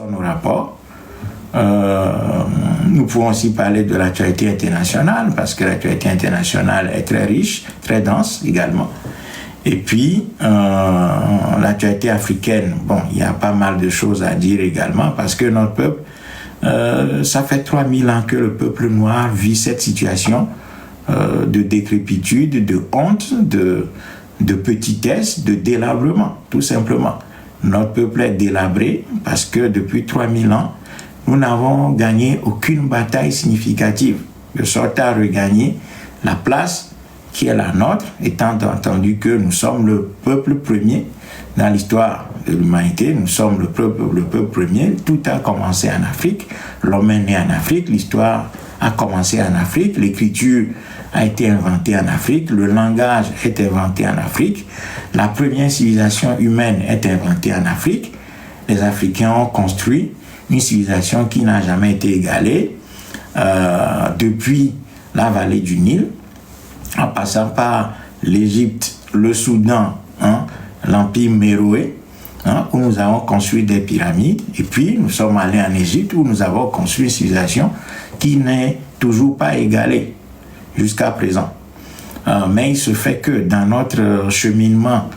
nos rapports. Nous pouvons aussi parler de l'actualité internationale, parce que l'actualité internationale est très riche, très dense également. Et puis, l'actualité africaine, bon, il y a pas mal de choses à dire également, parce que notre peuple, ça fait 3000 ans que le peuple noir vit cette situation de décrépitude, de honte, de petitesse, de délabrement, tout simplement. Notre peuple est délabré parce que depuis 3000 ans, nous n'avons gagné aucune bataille significative, de sorte à regagner la place qui est la nôtre, étant entendu que nous sommes le peuple premier dans l'histoire de l'humanité, nous sommes le peuple premier. Tout a commencé en Afrique, l'homme est né en Afrique, l'histoire a commencé en Afrique, l'écriture a été inventée en Afrique, le langage est inventé en Afrique, la première civilisation humaine est inventée en Afrique. Les Africains ont construit une civilisation qui n'a jamais été égalée depuis la vallée du Nil, en passant par l'Égypte, le Soudan, l'Empire méroé, où nous avons construit des pyramides, et puis nous sommes allés en Égypte où nous avons construit une civilisation qui n'est toujours pas égalée jusqu'à présent. Mais il se fait que dans notre cheminement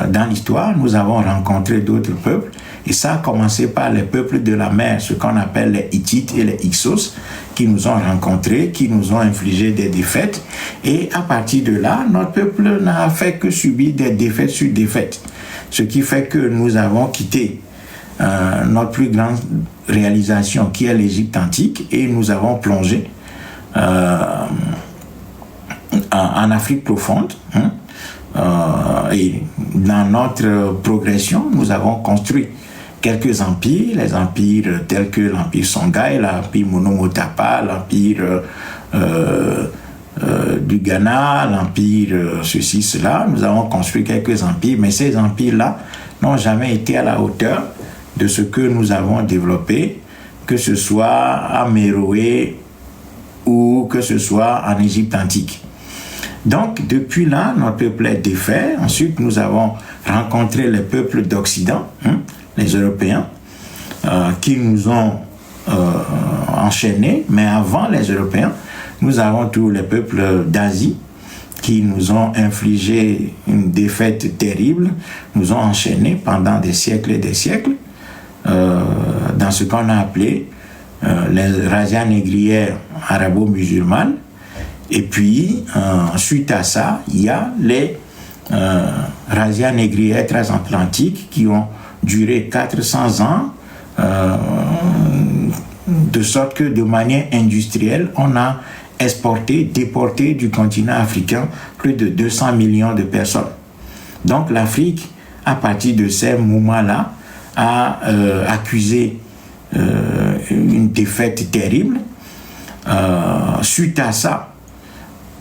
dans l'histoire, nous avons rencontré d'autres peuples, et ça a commencé par les peuples de la mer, ce qu'on appelle les Hittites et les Hyksos, qui nous ont rencontrés, qui nous ont infligé des défaites, et à partir de là, notre peuple n'a fait que subir des défaites sur défaites, ce qui fait que nous avons quitté notre plus grande réalisation, qui est l'Égypte antique, et nous avons plongé en Afrique profonde, et dans notre progression, nous avons construit quelques empires, les empires tels que l'empire Songhai, l'empire Monomotapa, l'empire du Ghana, l'empire ceci, cela. Nous avons construit quelques empires, mais ces empires-là n'ont jamais été à la hauteur de ce que nous avons développé, que ce soit à Méroé ou que ce soit en Égypte antique. Donc, depuis là, notre peuple est défait. Ensuite, nous avons rencontré les peuples d'Occident, les Européens, qui nous ont enchaînés. Mais avant les Européens, nous avons tous les peuples d'Asie qui nous ont infligé une défaite terrible, nous ont enchaînés pendant des siècles et des siècles, dans ce qu'on a appelé les razzias négrières arabo-musulmanes. Et puis, suite à ça, il y a les razzias négrières transatlantiques qui ont duré 400 ans, de sorte que de manière industrielle, on a exporté, déporté du continent africain plus de 200 millions de personnes. Donc l'Afrique, à partir de ces moments-là, a accusé une défaite terrible. Suite à ça,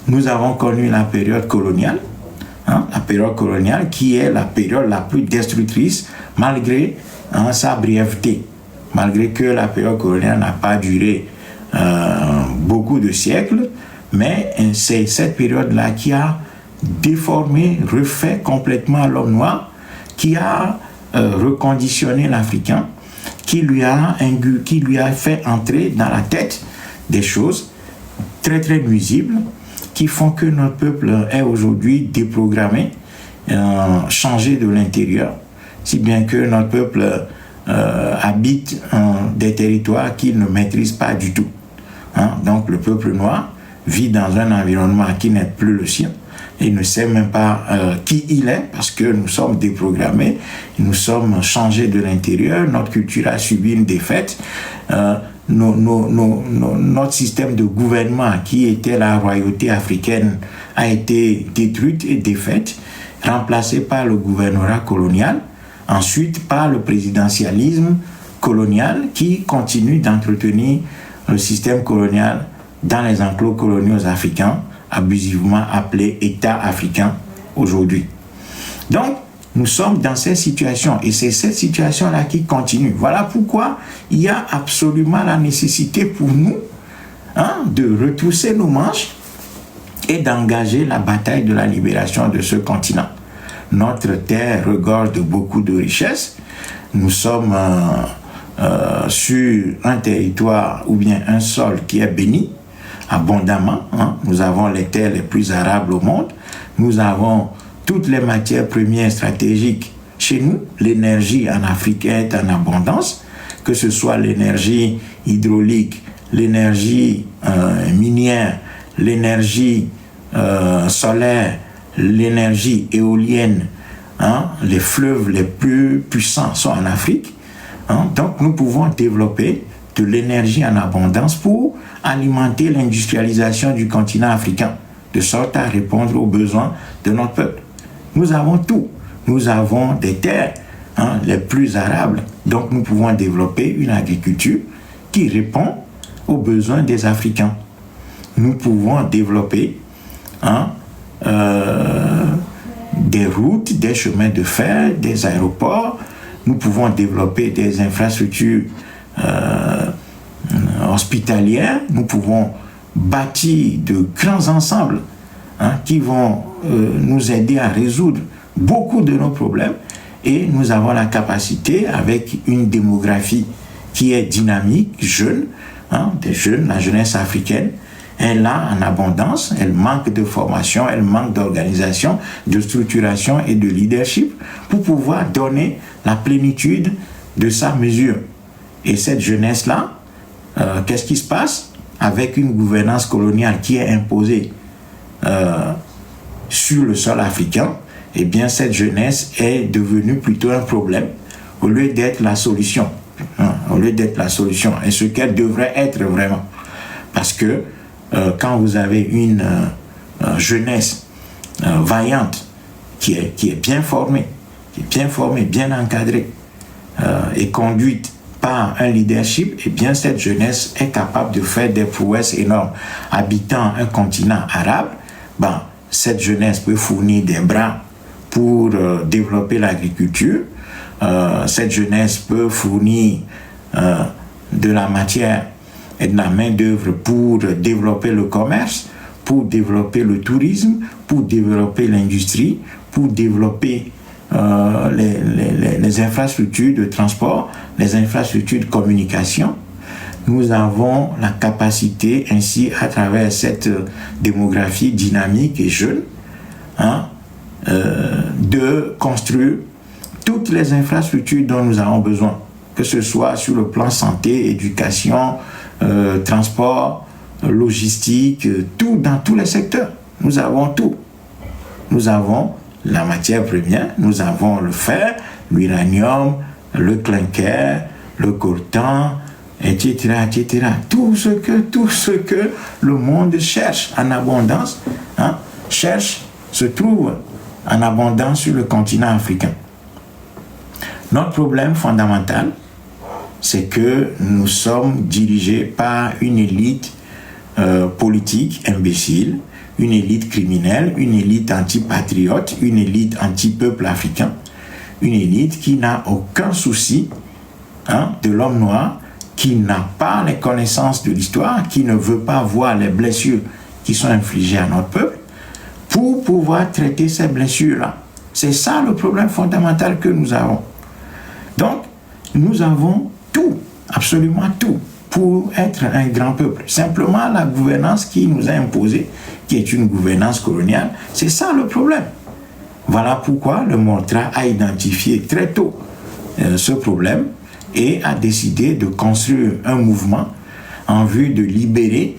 nous avons connu la période coloniale, la période coloniale qui est la période la plus destructrice malgré sa brièveté, malgré que la période coloniale n'a pas duré beaucoup de siècles, mais c'est cette période-là qui a déformé, refait complètement l'homme noir, qui a reconditionné l'Africain, qui lui a fait entrer dans la tête des choses très très nuisibles, qui font que notre peuple est aujourd'hui déprogrammé, changé de l'intérieur, si bien que notre peuple habite des territoires qu'il ne maîtrise pas du tout. Donc le peuple noir vit dans un environnement qui n'est plus le sien. Il ne sait même pas qui il est, parce que nous sommes déprogrammés, nous sommes changés de l'intérieur, notre culture a subi une défaite. Notre système de gouvernement, qui était la royauté africaine, a été détruite et défaite, remplacée par le gouvernorat colonial, ensuite par le présidentialisme colonial qui continue d'entretenir le système colonial dans les enclos coloniaux africains, abusivement appelés États africains aujourd'hui. Donc, nous sommes dans cette situation, et c'est cette situation-là qui continue. Voilà pourquoi il y a absolument la nécessité pour nous de retrousser nos manches et d'engager la bataille de la libération de ce continent. Notre terre regorge de beaucoup de richesses. Nous sommes sur un territoire ou bien un sol qui est béni abondamment. Nous avons les terres les plus arables au monde. Nous avons toutes les matières premières stratégiques chez nous. L'énergie en Afrique est en abondance, que ce soit l'énergie hydraulique, l'énergie minière, l'énergie solaire, l'énergie éolienne. Les fleuves les plus puissants sont en Afrique. Donc nous pouvons développer de l'énergie en abondance pour alimenter l'industrialisation du continent africain, de sorte à répondre aux besoins de notre peuple. Nous avons tout. Nous avons des terres les plus arables. Donc nous pouvons développer une agriculture qui répond aux besoins des Africains. Nous pouvons développer des routes, des chemins de fer, des aéroports. Nous pouvons développer des infrastructures hospitalières. Nous pouvons bâtir de grands ensembles qui vont nous aider à résoudre beaucoup de nos problèmes. Et nous avons la capacité, avec une démographie qui est dynamique, jeune, des jeunes, la jeunesse africaine, elle est là en abondance, elle manque de formation, elle manque d'organisation, de structuration et de leadership pour pouvoir donner la plénitude de sa mesure. Et cette jeunesse-là, qu'est-ce qui se passe avec une gouvernance coloniale qui est imposée sur le sol africain? Eh bien, cette jeunesse est devenue plutôt un problème au lieu d'être la solution. Au lieu d'être la solution. Et ce qu'elle devrait être vraiment. Parce que quand vous avez une jeunesse vaillante qui est bien formée, bien encadrée et conduite par un leadership, eh bien cette jeunesse est capable de faire des prouesses énormes. Habitant un continent arabe, cette jeunesse peut fournir des bras pour développer l'agriculture. Cette jeunesse peut fournir de la matière et de la main-d'œuvre pour développer le commerce, pour développer le tourisme, pour développer l'industrie, pour développer les infrastructures de transport, les infrastructures de communication. Nous avons la capacité ainsi, à travers cette démographie dynamique et jeune, de construire toutes les infrastructures dont nous avons besoin, que ce soit sur le plan santé, éducation, transport, logistique, tout, dans tous les secteurs. Nous avons tout. Nous avons la matière première, nous avons le fer, l'uranium, le clinker, le coltan, etc., etc. Tout ce que le monde cherche en abondance, se trouve en abondance sur le continent africain. Notre problème fondamental, c'est que nous sommes dirigés par une élite politique imbécile, une élite criminelle, une élite anti-patriote, une élite anti-peuple africain, une élite qui n'a aucun souci de l'homme noir, qui n'a pas les connaissances de l'histoire, qui ne veut pas voir les blessures qui sont infligées à notre peuple, pour pouvoir traiter ces blessures-là. C'est ça le problème fondamental que nous avons. Donc, nous avons tout, absolument tout, pour être un grand peuple. Simplement, la gouvernance qui nous a imposé, qui est une gouvernance coloniale, c'est ça le problème. Voilà pourquoi le MONUSTRA a identifié très tôt ce problème et a décidé de construire un mouvement en vue de libérer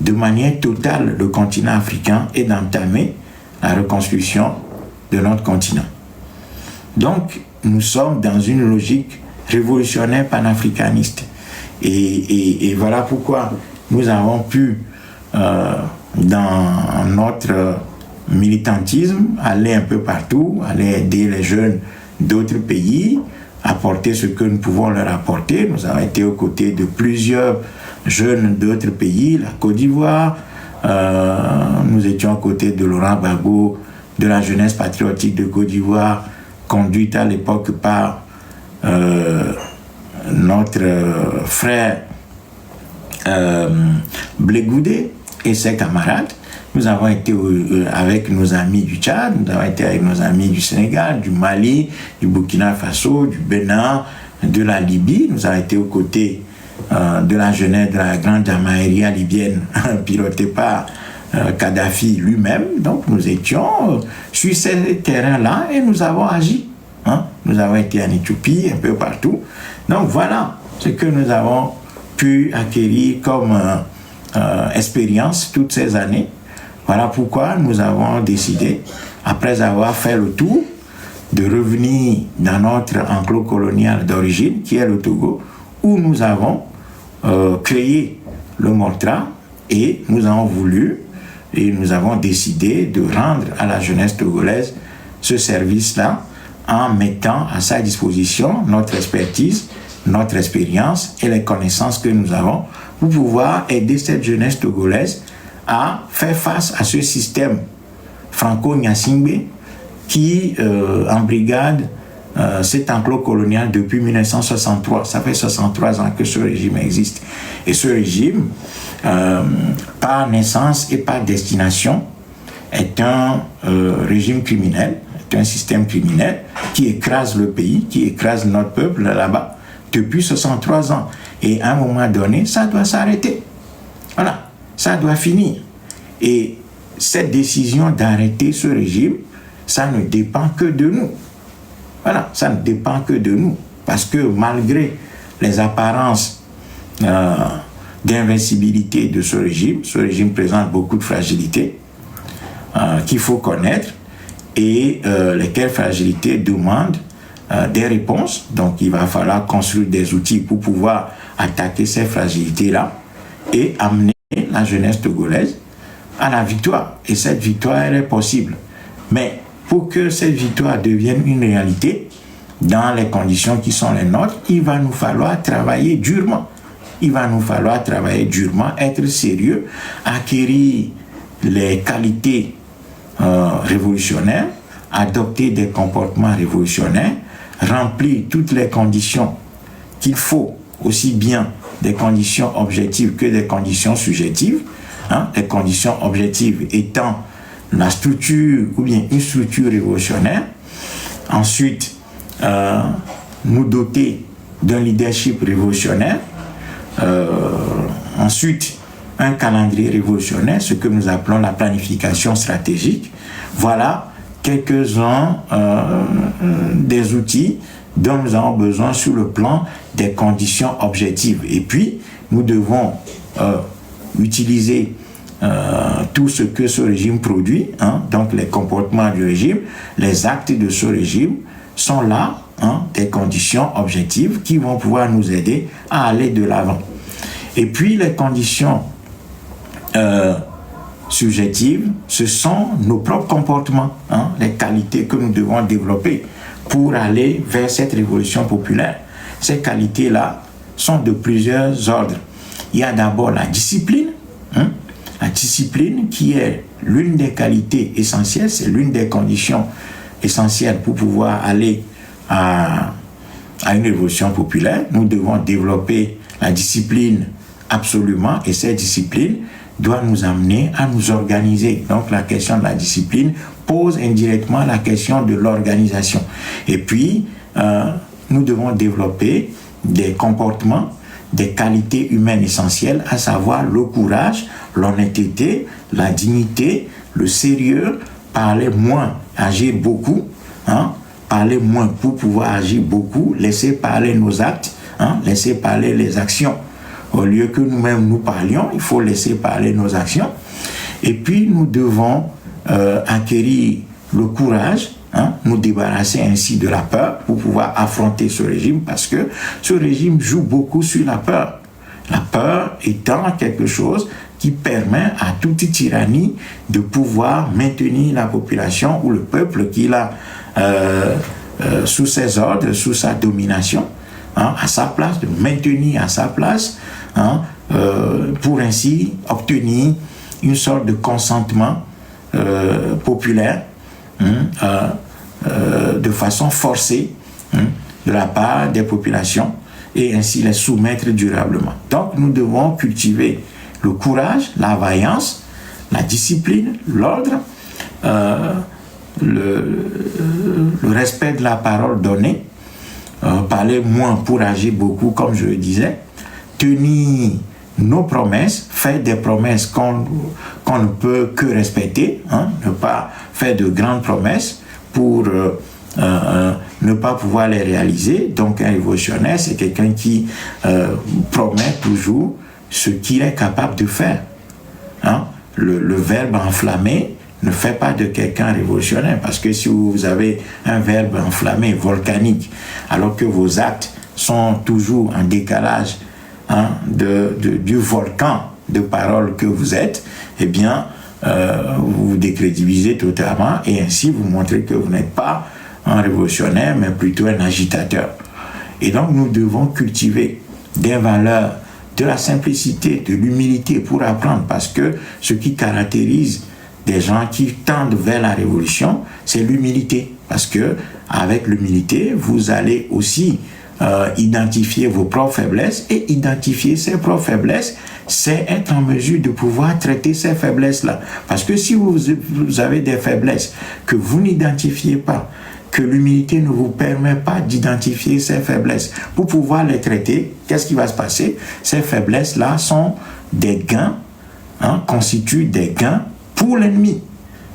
de manière totale le continent africain et d'entamer la reconstruction de notre continent. Donc, nous sommes dans une logique révolutionnaire panafricaniste. Et voilà pourquoi nous avons pu, dans notre militantisme, aller un peu partout, aller aider les jeunes d'autres pays, apporter ce que nous pouvons leur apporter. Nous avons été aux côtés de plusieurs jeunes d'autres pays, la Côte d'Ivoire, nous étions aux côtés de Laurent Gbagbo, de la jeunesse patriotique de Côte d'Ivoire, conduite à l'époque par notre frère Blé Goudé et ses camarades. Nous avons été avec nos amis du Tchad, nous avons été avec nos amis du Sénégal, du Mali, du Burkina Faso, du Bénin, de la Libye. Nous avons été aux côtés de la jeunesse de la grande Jamaïria libyenne, pilotée par Kadhafi lui-même. Donc nous étions sur ces terrains-là et nous avons agi. Nous avons été en Éthiopie, un peu partout. Donc voilà ce que nous avons pu acquérir comme expérience toutes ces années. Voilà pourquoi nous avons décidé, après avoir fait le tour, de revenir dans notre enclos colonial d'origine, qui est le Togo, où nous avons créé le MORTRA et nous avons voulu et nous avons décidé de rendre à la jeunesse togolaise ce service-là en mettant à sa disposition notre expertise, notre expérience et les connaissances que nous avons pour pouvoir aider cette jeunesse togolaise à faire face à ce système franco-nyasingbe qui embrigade cet enclos colonial depuis 1963. Ça fait 63 ans que ce régime existe. Et ce régime, par naissance et par destination, est un régime criminel, est un système criminel qui écrase le pays, qui écrase notre peuple là-bas depuis 63 ans. Et à un moment donné, ça doit s'arrêter. Voilà, ça doit finir. Et cette décision d'arrêter ce régime, ça ne dépend que de nous. Voilà, ça ne dépend que de nous. Parce que malgré les apparences d'invincibilité de ce régime présente beaucoup de fragilités qu'il faut connaître et lesquelles fragilités demandent des réponses. Donc il va falloir construire des outils pour pouvoir attaquer ces fragilités-là et amener la jeunesse togolaise à la victoire. Et cette victoire, elle est possible. Mais pour que cette victoire devienne une réalité, dans les conditions qui sont les nôtres, il va nous falloir travailler durement. Il va nous falloir travailler durement, être sérieux, acquérir les qualités révolutionnaires, adopter des comportements révolutionnaires, remplir toutes les conditions qu'il faut, aussi bien des conditions objectives que des conditions subjectives. Les conditions objectives étant la structure ou bien une structure révolutionnaire. Ensuite, nous doter d'un leadership révolutionnaire. Ensuite, un calendrier révolutionnaire, ce que nous appelons la planification stratégique. Voilà quelques-uns des outils dont nous avons besoin sur le plan des conditions objectives. Et puis, nous devons utiliser tout ce que ce régime produit, donc les comportements du régime, les actes de ce régime sont là, des conditions objectives qui vont pouvoir nous aider à aller de l'avant. Et puis les conditions subjectives, ce sont nos propres comportements, les qualités que nous devons développer pour aller vers cette révolution populaire. Ces qualités-là sont de plusieurs ordres. Il y a d'abord la discipline, la discipline qui est l'une des qualités essentielles, c'est l'une des conditions essentielles pour pouvoir aller à une révolution populaire. Nous devons développer la discipline absolument et cette discipline doit nous amener à nous organiser. Donc la question de la discipline pose indirectement la question de l'organisation. Et puis, nous devons développer des comportements, des qualités humaines essentielles, à savoir le courage, l'honnêteté, la dignité, le sérieux, parler moins, agir beaucoup, parler moins pour pouvoir agir beaucoup, laisser parler nos actes, laisser parler les actions. Au lieu que nous-mêmes nous parlions, il faut laisser parler nos actions. Et puis nous devons acquérir le courage, nous débarrasser ainsi de la peur pour pouvoir affronter ce régime, parce que ce régime joue beaucoup sur la peur. La peur étant quelque chose qui permet à toute tyrannie de pouvoir maintenir la population ou le peuple qu'il a sous ses ordres, sous sa domination, à sa place, de maintenir à sa place, pour ainsi obtenir une sorte de consentement populaire de façon forcée de la part des populations et ainsi les soumettre durablement. Donc nous devons cultiver le courage, la vaillance, la discipline, l'ordre, le respect de la parole donnée, parler moins pour agir beaucoup, comme je le disais, tenir nos promesses, faire des promesses qu'on ne peut que respecter, hein, ne pas faire de grandes promesses pour ne pas pouvoir les réaliser. Donc un révolutionnaire, c'est quelqu'un qui promet toujours ce qu'il est capable de faire. Hein? Le verbe enflammé ne fait pas de quelqu'un révolutionnaire, parce que si vous avez un verbe enflammé, volcanique, alors que vos actes sont toujours en décalage, hein, du volcan de paroles que vous êtes, eh bien, vous vous décrédibilisez totalement, et ainsi vous montrez que vous n'êtes pas un révolutionnaire, mais plutôt un agitateur. Et donc, nous devons cultiver des valeurs de la simplicité, de l'humilité pour apprendre, parce que ce qui caractérise des gens qui tendent vers la révolution, c'est l'humilité. Parce que avec l'humilité, vous allez aussi identifier vos propres faiblesses, et identifier ses propres faiblesses, c'est être en mesure de pouvoir traiter ces faiblesses-là. Parce que si vous avez des faiblesses que vous n'identifiez pas, que l'humilité ne vous permet pas d'identifier ces faiblesses pour pouvoir les traiter, qu'est-ce qui va se passer? Ces faiblesses-là sont des gains, hein, constituent des gains pour l'ennemi.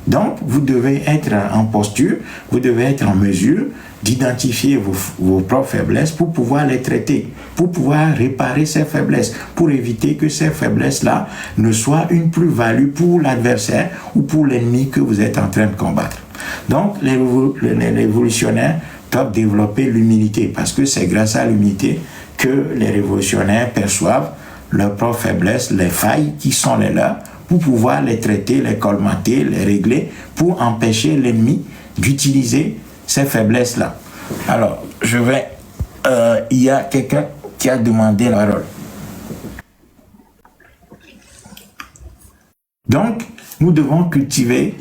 Donc, vous devez être en posture, vous devez être en mesure d'identifier vos propres faiblesses pour pouvoir les traiter, pour pouvoir réparer ces faiblesses, pour éviter que ces faiblesses-là ne soient une plus-value pour l'adversaire ou pour l'ennemi que vous êtes en train de combattre. Donc, les révolutionnaires doivent développer l'humilité, parce que c'est grâce à l'humilité que les révolutionnaires perçoivent leurs propres faiblesses, les failles qui sont les leurs, pour pouvoir les traiter, les colmater, les régler, pour empêcher l'ennemi d'utiliser ces faiblesses-là. Alors, il y a quelqu'un qui a demandé la parole. Donc, nous devons cultiver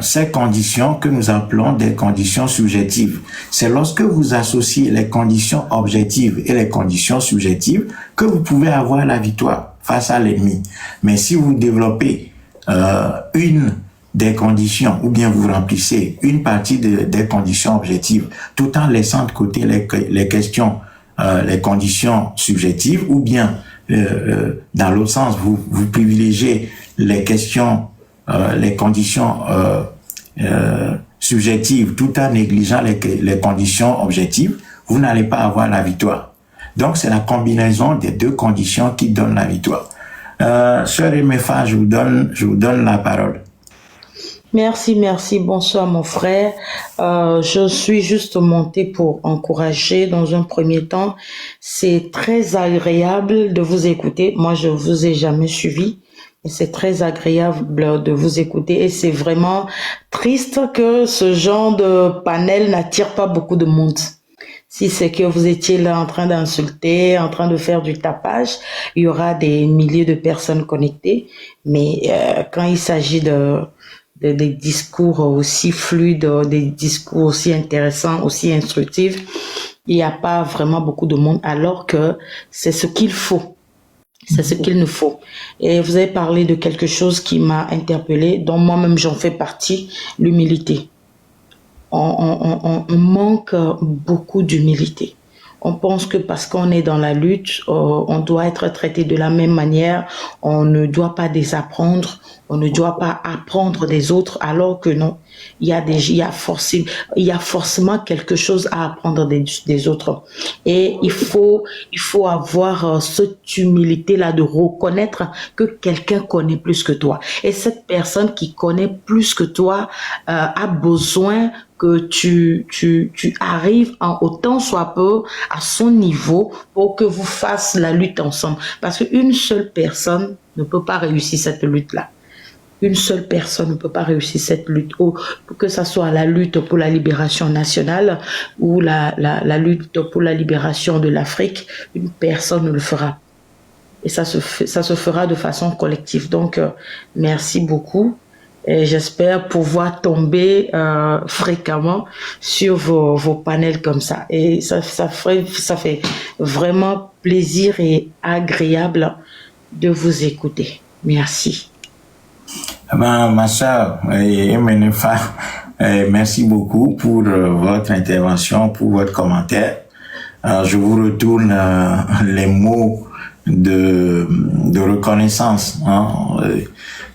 ces conditions que nous appelons des conditions subjectives. C'est lorsque vous associez les conditions objectives et les conditions subjectives que vous pouvez avoir la victoire face à l'ennemi. Mais si vous développez une des conditions, ou bien vous remplissez une partie des conditions objectives, tout en laissant de côté les questions, les conditions subjectives, ou bien dans l'autre sens, vous privilégiez les questions, les conditions subjectives, tout en négligeant les conditions objectives, vous n'allez pas avoir la victoire. Donc, c'est la combinaison des deux conditions qui donne la victoire. Sœur Emefa, je vous donne la parole. Merci. Bonsoir mon frère. Je suis juste montée pour encourager dans un premier temps. C'est très agréable de vous écouter. Moi, je vous ai jamais suivi. Et c'est très agréable de vous écouter. Et c'est vraiment triste que ce genre de panel n'attire pas beaucoup de monde. Si c'est que vous étiez là en train d'insulter, en train de faire du tapage, il y aura des milliers de personnes connectées. Mais quand il s'agit des discours aussi fluides, des discours aussi intéressants, aussi instructifs, il n'y a pas vraiment beaucoup de monde, alors que c'est ce qu'il faut. C'est ce qu'il nous faut. Et vous avez parlé de quelque chose qui m'a interpellée, dont moi-même j'en fais partie, l'humilité. On manque beaucoup d'humilité. On pense que parce qu'on est dans la lutte, on doit être traité de la même manière, on ne doit pas désapprendre, on ne doit pas apprendre des autres, alors que non, il y a forcément quelque chose à apprendre des autres. Et il faut avoir cette humilité-là de reconnaître que quelqu'un connaît plus que toi. Et cette personne qui connaît plus que toi a besoin que tu arrives en autant soit peu à son niveau pour que vous fassiez la lutte ensemble. Parce qu'une seule personne ne peut pas réussir cette lutte-là. Une seule personne ne peut pas réussir cette lutte, que ce soit la lutte pour la libération nationale ou la lutte pour la libération de l'Afrique. Une personne ne le fera. Et ça se fera de façon collective. Donc, merci beaucoup. Et j'espère pouvoir tomber fréquemment sur vos panels comme ça. Et ça fait vraiment plaisir et agréable de vous écouter. Merci. Ma soeur, Merci beaucoup pour votre intervention, pour votre commentaire. Je vous retourne les mots de reconnaissance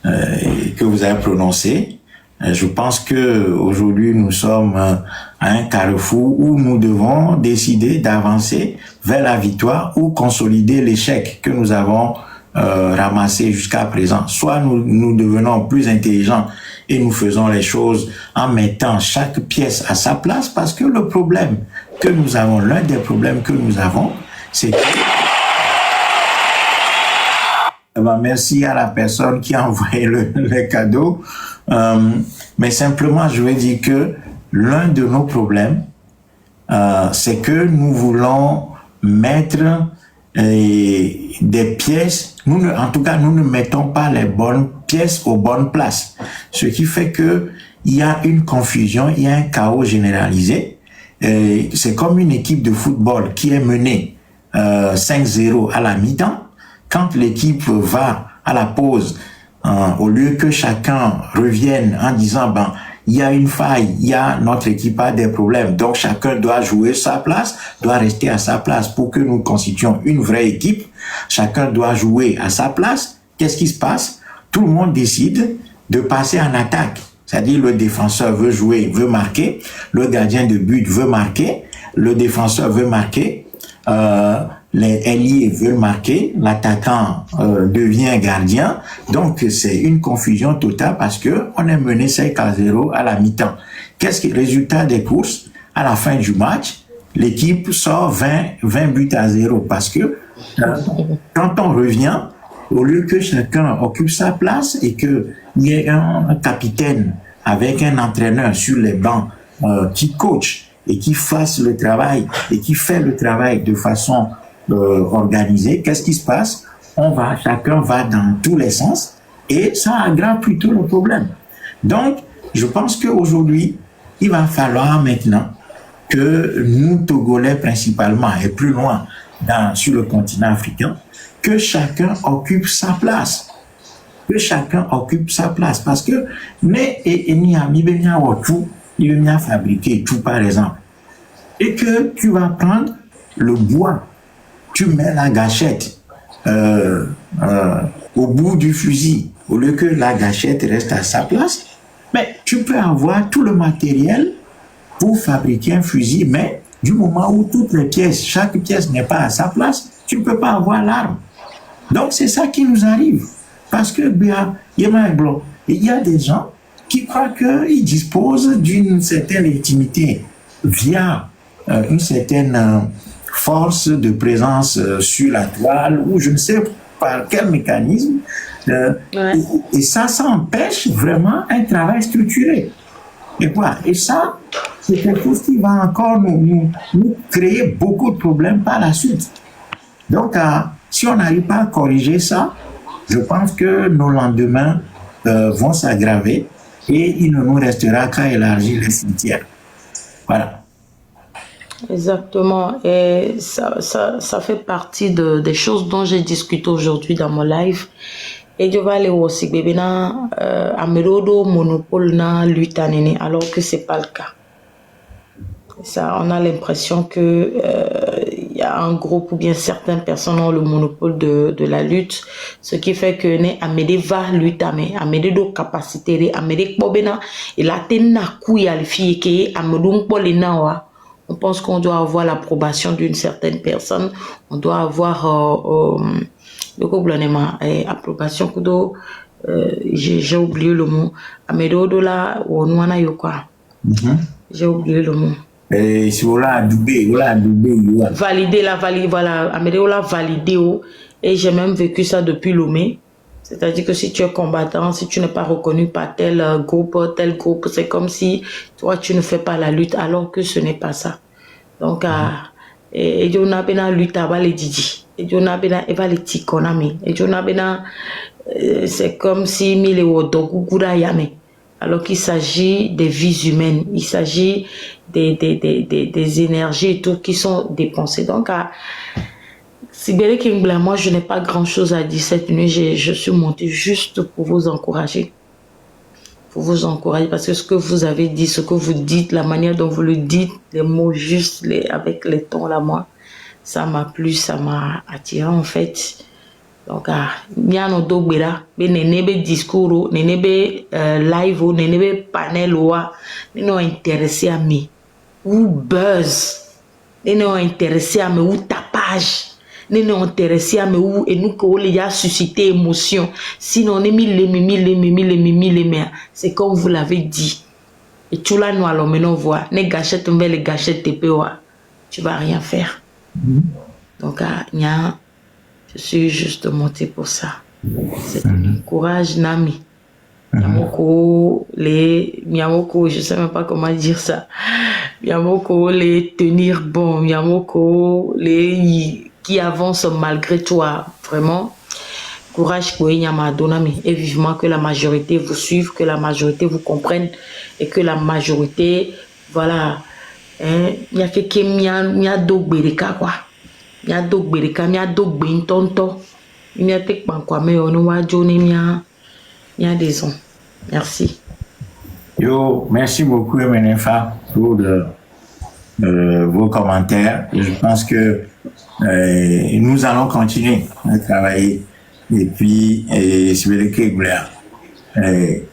que vous avez prononcés. Je pense que aujourd'hui nous sommes à un carrefour où nous devons décider d'avancer vers la victoire ou consolider l'échec que nous avons ramassé jusqu'à présent. Soit nous devenons plus intelligents et nous faisons les choses en mettant chaque pièce à sa place, parce que le problème que nous avons, l'un des problèmes que nous avons, c'est que merci à la personne qui a envoyé le cadeau. Mais simplement, je veux dire que l'un de nos problèmes, c'est que nous voulons mettre des pièces, en tout cas, nous ne mettons pas les bonnes pièces aux bonnes places. Ce qui fait que il y a une confusion, il y a un chaos généralisé. C'est comme une équipe de football qui est menée 5-0 à la mi-temps. Quand l'équipe va à la pause, au lieu que chacun revienne en disant il y a une faille, notre équipe a des problèmes, donc chacun doit jouer sa place, doit rester à sa place pour que nous constituions une vraie équipe. Chacun doit jouer à sa place. Qu'est-ce qui se passe? Tout le monde décide de passer en attaque. C'est-à-dire le défenseur veut jouer, veut marquer, le gardien de but veut marquer, le défenseur veut marquer, les ailiers veulent marquer, l'attaquant devient gardien. Donc c'est une confusion totale parce que on est mené 5-0 à la mi-temps. Qu'est-ce que le résultat des courses? À la fin du match, l'équipe sort 20 buts à 0 parce que quand on revient, au lieu que chacun occupe sa place et qu'il y ait un capitaine avec un entraîneur sur les bancs qui coach et qui fasse le travail et qui fait le travail de façon organisée, qu'est-ce qui se passe? Chacun va dans tous les sens et ça aggrave plutôt le problème. Donc, je pense qu'aujourd'hui, il va falloir maintenant que nous, Togolais principalement, et plus loin sur le continent africain, que chacun occupe sa place. Que chacun occupe sa place. Parce que, il a fabriqué tout, par exemple. Et que tu vas prendre le bois, tu mets la gâchette au bout du fusil, au lieu que la gâchette reste à sa place, mais tu peux avoir tout le matériel pour fabriquer un fusil, mais du moment où toutes les pièces, chaque pièce n'est pas à sa place, tu ne peux pas avoir l'arme. Donc c'est ça qui nous arrive. Parce que il y a des gens qui croient qu'ils disposent d'une certaine légitimité via une certaine force de présence sur la toile, ou je ne sais par quel mécanisme. Et ça empêche vraiment un travail structuré. Et ça, c'est quelque chose qui va encore nous créer beaucoup de problèmes par la suite. Donc, si on n'arrive pas à corriger ça, je pense que nos lendemains vont s'aggraver et il ne nous restera qu'à élargir les cimetières. Voilà. Exactement. Et ça fait partie des choses dont j'ai discuté aujourd'hui dans mon live. Et je vais aller aussi, bébé, à Merodo, monopole, na lutte, alors que c'est pas le cas. Ça, on a l'impression que y a un groupe ou bien certaines personnes ont le monopole de la lutte, ce qui fait que ne amede va lutte amede do capacité amede bobena et la tenna couille le fille que amedum polina wa. On pense qu'on doit avoir l'approbation d'une certaine personne, on doit avoir le gouvernement approbation kudo j'ai oublié le mot amedo do la wonwana yokwa. J'ai oublié le mot. Et si voilà adoubé, valider voilà, Amédéo l'a validé et j'ai même vécu ça depuis Lomé. C'est-à-dire que si tu es combattant, si tu n'es pas reconnu par tel groupe, c'est comme si toi tu ne fais pas la lutte alors que ce n'est pas ça. Donc, et on a bien lutte avec les Didi, et on a bien avec les Tikonami, et on a bien c'est comme si mille Odogoura Yame. Alors qu'il s'agit des vies humaines, il s'agit des énergies et tout qui sont dépensées. Donc, Sibélé Kingbla, moi, je n'ai pas grand-chose à dire cette nuit. Je suis montée juste pour vous encourager. pour vous encourager, parce que ce que vous avez dit, ce que vous dites, la manière dont vous le dites, les mots justes, avec les tons là, moi, ça m'a plu, ça m'a attiré en fait. Donc, nyano do gbera, be nenebe discours, nenebe live, nenebe panel, nene intéressé à me, ou buzz, nene intéressé à me, ou tapage, nene intéressé à me, ou et nous que les a suscité émotion. Sinon, on est mille, c'est comme vous l'avez dit. Et tu l'as nous allons maintenant voir, ne gâchette les gâchettes tu vas rien faire. Donc, je suis juste montée pour ça. C'est courage, Nami. Miyamoko, je ne sais même pas comment dire ça. Miyamoko, les tenir bon. Miyamoko, les qui avancent malgré toi. Vraiment, courage pour Nami. Et vivement que la majorité vous suive, que la majorité vous comprenne et que la majorité, voilà, il y a quelqu'un qui a d'autres quoi. Mia do gbereka mia do gbentonto mia te kpankwa ono wa joni mia des ans. Merci. Yo, merci beaucoup Menefa pour vos commentaires. Et je pense que nous allons continuer à travailler et puis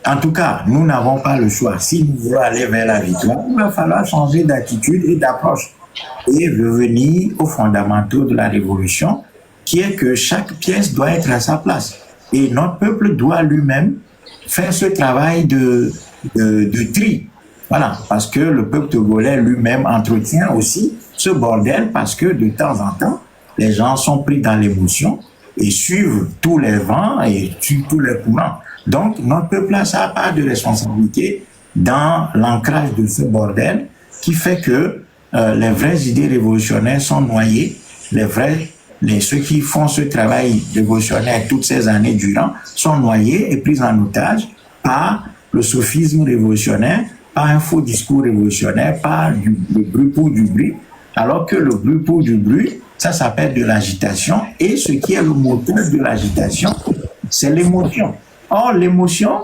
en tout cas, nous n'avons pas le choix. Si nous voulons aller vers la victoire, il va falloir changer d'attitude et d'approche et revenir aux fondamentaux de la révolution, qui est que chaque pièce doit être à sa place. Et notre peuple doit lui-même faire ce travail de tri. Voilà, parce que le peuple togolais lui-même entretient aussi ce bordel, parce que de temps en temps, les gens sont pris dans l'émotion et suivent tous les vents et suivent tous les courants. Donc, notre peuple a sa part de responsabilité dans l'ancrage de ce bordel qui fait que les vraies idées révolutionnaires sont noyées, ceux qui font ce travail révolutionnaire toutes ces années durant sont noyés et pris en otage par le sophisme révolutionnaire, par un faux discours révolutionnaire, par le bruit pour du bruit, alors que le bruit pour du bruit, ça s'appelle de l'agitation, et ce qui est le moteur de l'agitation, c'est l'émotion. Or, l'émotion,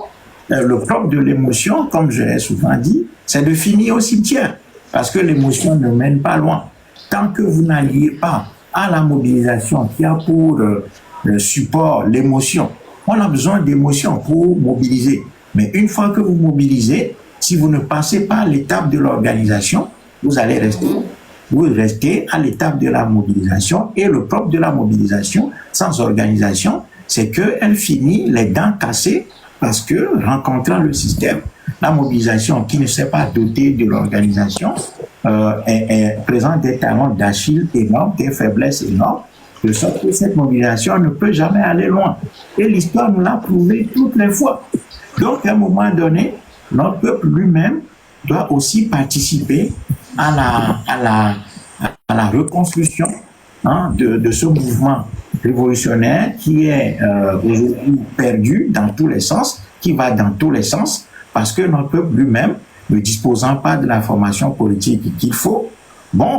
le propre de l'émotion, comme je l'ai souvent dit, c'est de finir au cimetière. Parce que l'émotion ne mène pas loin. Tant que vous n'alliez pas à la mobilisation qui a pour support l'émotion, on a besoin d'émotion pour mobiliser. Mais une fois que vous mobilisez, si vous ne passez pas l'étape de l'organisation, vous allez rester. Vous restez à l'étape de la mobilisation. Et le propre de la mobilisation, sans organisation, c'est qu'elle finit les dents cassées parce que, rencontrant le système, la mobilisation qui ne s'est pas dotée de l'organisation présente des talents d'Achille énormes, des faiblesses énormes, de sorte que cette mobilisation ne peut jamais aller loin. Et l'histoire nous l'a prouvé toutes les fois. Donc, à un moment donné, notre peuple lui-même doit aussi participer à la reconstruction de ce mouvement révolutionnaire qui est aujourd'hui perdu dans tous les sens, qui va dans tous les sens, parce que notre peuple lui-même, ne disposant pas de la formation politique qu'il faut,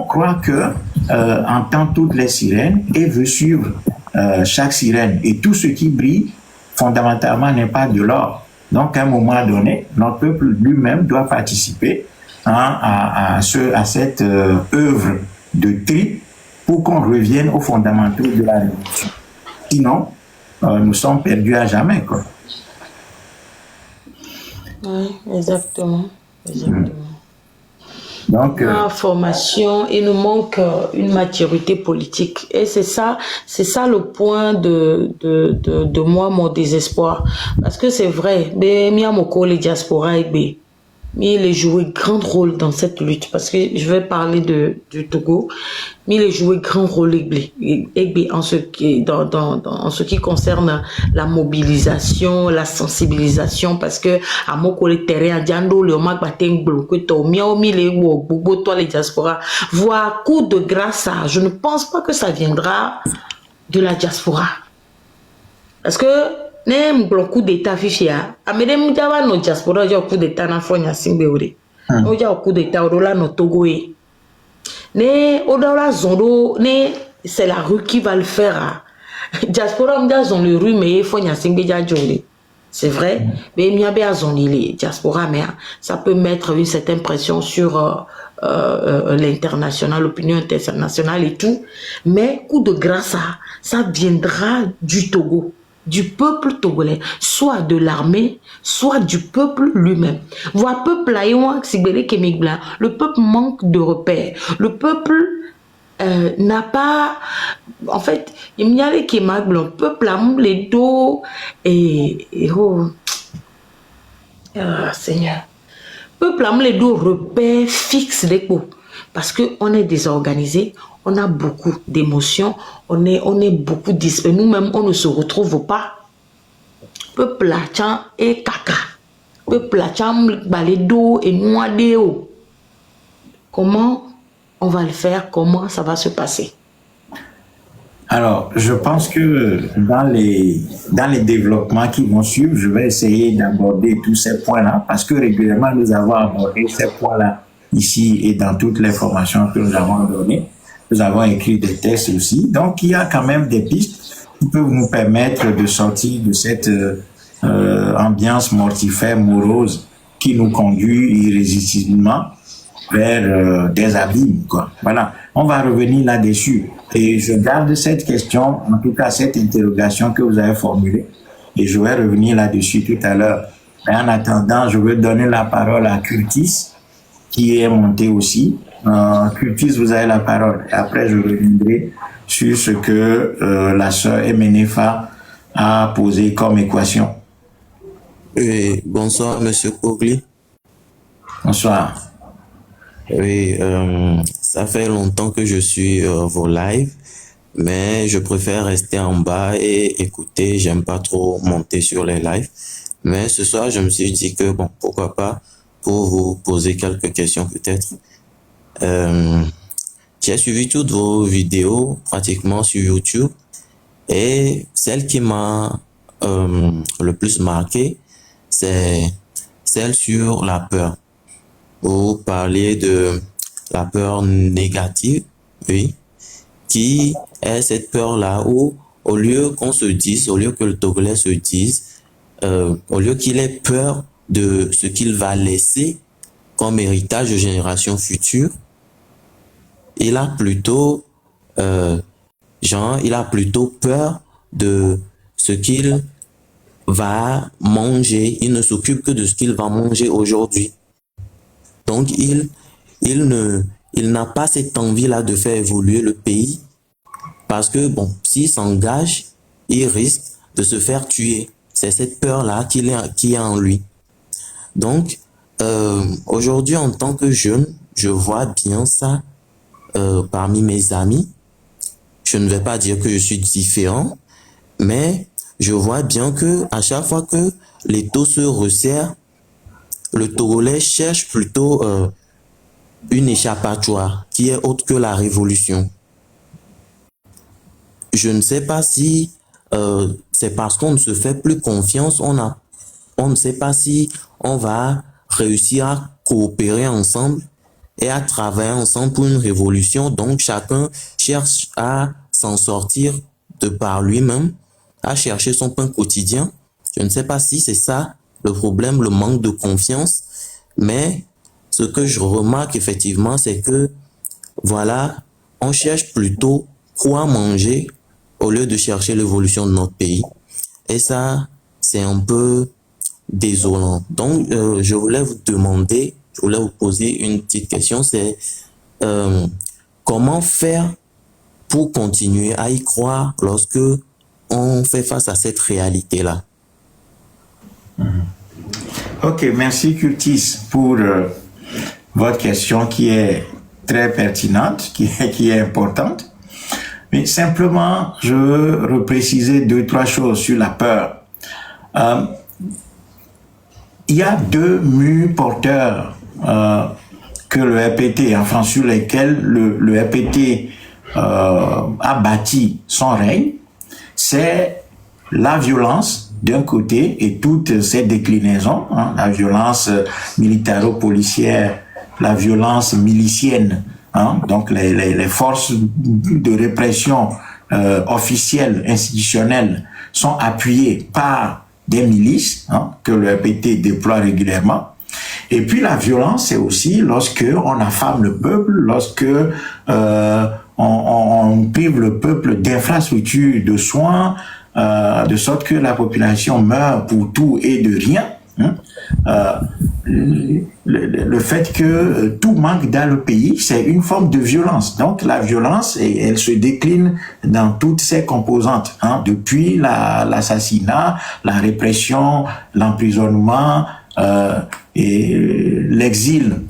croit que entend toutes les sirènes et veut suivre chaque sirène. Et tout ce qui brille, fondamentalement, n'est pas de l'or. Donc, à un moment donné, notre peuple lui-même doit participer à cette œuvre de tri pour qu'on revienne aux fondamentaux de la révolution. Sinon, nous sommes perdus à jamais, quoi. Oui, exactement. Donc, formation, il nous manque une maturité politique. Et c'est ça le point de moi, mon désespoir. Parce que c'est vrai, mais les diaspora et mais il a joué grand rôle dans cette lutte, parce que je vais parler du Togo, mais il a joué grand rôle en ce qui concerne la mobilisation, la sensibilisation, parce que à mon collègue terrain, Diando, le Mac Bateng Bloqueto, Miaomi, les Bobo, toi les diaspora, voir coup de grâce, je ne pense pas que ça viendra de la diaspora. Parce que ne blon coup d'état fichia amede mujaba no diaspora jo coup d'état na fonya simbeore o ja coup d'état odola no Togo ne odola zondo ne c'est la rue qui va le faire diaspora mja zon le rue mais fonya simbe ja jole c'est vrai, mais il y a bien les diaspora, mais ça peut mettre une certaine pression sur l'international, l'opinion internationale et tout. Mais coup de grâce, ça viendra du Togo, du peuple togolais, soit de l'armée, soit du peuple lui-même. Voir peuple là, le peuple manque de repères. Le peuple n'a pas, en fait, il y a les qui le peuple a les dos et oh, Seigneur, peuple a les dos repères fixes les coups parce que on est désorganisé, on a beaucoup d'émotions, on est beaucoup dispersé, nous-mêmes on ne se retrouve pas. Peuple a et caca, peuple a les dos et noidéo. Comment on va le faire? Comment ça va se passer? Alors, je pense que dans les développements qui vont suivre, je vais essayer d'aborder tous ces points-là parce que régulièrement, nous avons abordé ces points-là ici et dans toutes les formations que nous avons données. Nous avons écrit des textes aussi. Donc, il y a quand même des pistes qui peuvent nous permettre de sortir de cette ambiance mortifère, morose, qui nous conduit irrésistiblement vers des abîmes, quoi. Voilà. On va revenir là-dessus. Et je garde cette question, en tout cas cette interrogation que vous avez formulée, et je vais revenir là-dessus tout à l'heure. Mais en attendant, je veux donner la parole à Curtis, qui est monté aussi. Curtis, vous avez la parole. Et après, je reviendrai sur ce que la sœur Emenefa a posé comme équation. Oui, bonsoir, Monsieur Kogli. Bonsoir. Oui, ça fait longtemps que je suis vos lives, mais je préfère rester en bas et écouter. J'aime pas trop monter sur les lives. Mais ce soir, je me suis dit que, bon, pourquoi pas, pour vous poser quelques questions peut-être. J'ai suivi toutes vos vidéos pratiquement sur YouTube et celle qui m'a le plus marqué, c'est celle sur la peur. Vous parliez de la peur négative, oui, qui est cette peur-là où, au lieu qu'on se dise, au lieu que le Togolais se dise, au lieu qu'il ait peur de ce qu'il va laisser comme héritage de générations futures, il a plutôt, il a plutôt peur de ce qu'il va manger. Il ne s'occupe que de ce qu'il va manger aujourd'hui. Donc, il n'a pas cette envie-là de faire évoluer le pays parce que, bon, s'il s'engage, il risque de se faire tuer. C'est cette peur-là qui est en lui. Donc, aujourd'hui, en tant que jeune, je vois bien ça parmi mes amis. Je ne vais pas dire que je suis différent, mais je vois bien que à chaque fois que les taux se resserrent, le Togolais cherche plutôt une échappatoire qui est autre que la révolution. Je ne sais pas si c'est parce qu'on ne se fait plus confiance, on ne sait pas si on va réussir à coopérer ensemble et à travailler ensemble pour une révolution. Donc chacun cherche à s'en sortir de par lui-même, à chercher son pain quotidien. Je ne sais pas si c'est ça le problème, le manque de confiance, mais ce que je remarque effectivement, c'est que, voilà, on cherche plutôt quoi manger au lieu de chercher l'évolution de notre pays. Et ça, c'est un peu désolant. Donc, je voulais vous poser une petite question, c'est comment faire pour continuer à y croire lorsque on fait face à cette réalité-là? Ok, merci Curtis pour votre question qui est très pertinente, qui est importante. Mais simplement, je veux repréciser 2-3 choses sur la peur. Il y a 2 murs porteurs que le RPT, enfin sur lesquels le RPT a bâti son règne. C'est la violence d'un côté et toutes ses déclinaisons, hein, la violence militaro-policière, la violence milicienne, hein, donc les forces de répression officielles, institutionnelles, sont appuyées par des milices que le RPT déploie régulièrement. Et puis la violence, c'est aussi lorsque on affame le peuple, lorsque on prive le peuple d'infrastructures, de soins, de sorte que la population meurt pour tout et de rien. Le fait que tout manque dans le pays, c'est une forme de violence. Donc la violence, elle se décline dans toutes ses composantes, depuis l'assassinat, la répression, l'emprisonnement, et l'exil,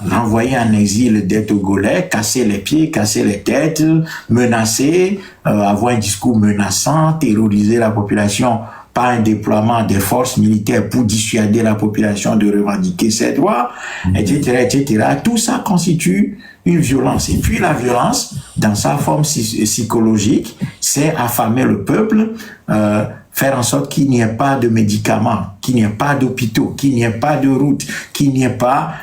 renvoyer en exil des Togolais, casser les pieds, casser les têtes, menacer, avoir un discours menaçant, terroriser la population par un déploiement des forces militaires pour dissuader la population de revendiquer ses droits, etc., etc. Tout ça constitue une violence. Et puis la violence, dans sa forme psychologique, c'est affamer le peuple, faire en sorte qu'il n'y ait pas de médicaments, qu'il n'y ait pas d'hôpitaux, qu'il n'y ait pas de routes, qu'il n'y ait pas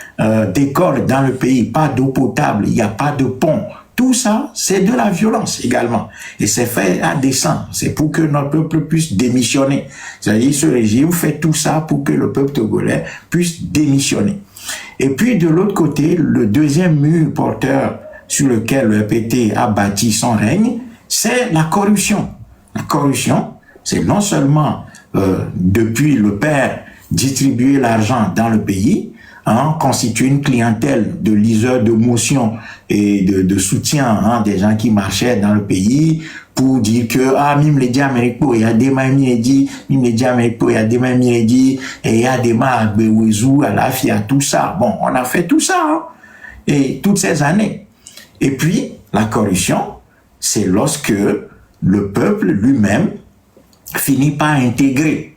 d'écoles dans le pays, pas d'eau potable, il n'y a pas de pont. Tout ça, c'est de la violence également. Et c'est fait à dessein. C'est pour que notre peuple puisse démissionner. C'est-à-dire, ce régime fait tout ça pour que le peuple togolais puisse démissionner. Et puis, de l'autre côté, le deuxième mur porteur sur lequel le RPT a bâti son règne, c'est la corruption. La corruption, c'est non seulement depuis le père distribuer l'argent dans le pays, constituer une clientèle de liseurs de motions et de soutien des gens qui marchaient dans le pays pour dire que mim les Américains il y a des mamie mim les Américains il y a des mamie et il y a des Beouezou à la FIA, tout ça. Bon, on a fait tout ça et toutes ces années. Et puis la corruption, c'est lorsque le peuple lui-même finit par intégrer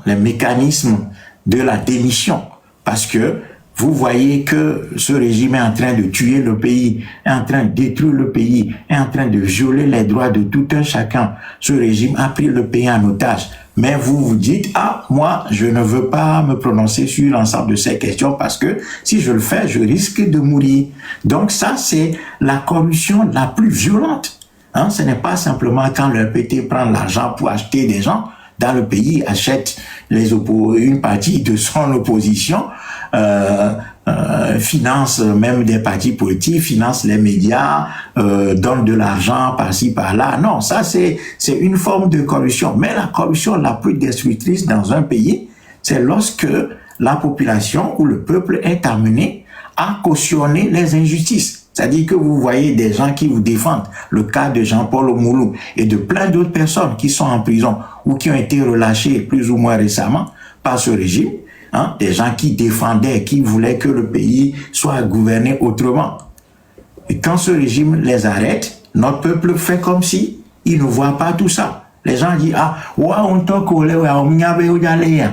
les mécanismes de la démission, parce que vous voyez que ce régime est en train de tuer le pays, est en train de détruire le pays, est en train de violer les droits de tout un chacun. Ce régime a pris le pays en otage. Mais vous vous dites, moi, je ne veux pas me prononcer sur l'ensemble de ces questions parce que si je le fais, je risque de mourir. Donc ça, c'est la corruption la plus violente. Ce n'est pas simplement quand le RPT prend l'argent pour acheter des gens dans le pays, achète une partie de son opposition, finance même des partis politiques, finance les médias, donne de l'argent par-ci par-là. Non, ça c'est une forme de corruption. Mais la corruption la plus destructrice dans un pays, c'est lorsque la population ou le peuple est amené à cautionner les injustices. C'est-à-dire que vous voyez des gens qui vous défendent, le cas de Jean-Paul Oumoulou et de plein d'autres personnes qui sont en prison ou qui ont été relâchées plus ou moins récemment par ce régime, des gens qui défendaient, qui voulaient que le pays soit gouverné autrement. Et quand ce régime les arrête, notre peuple fait comme si il ne voit pas tout ça. Les gens disent, on toque au lait, on y avait au d'aller,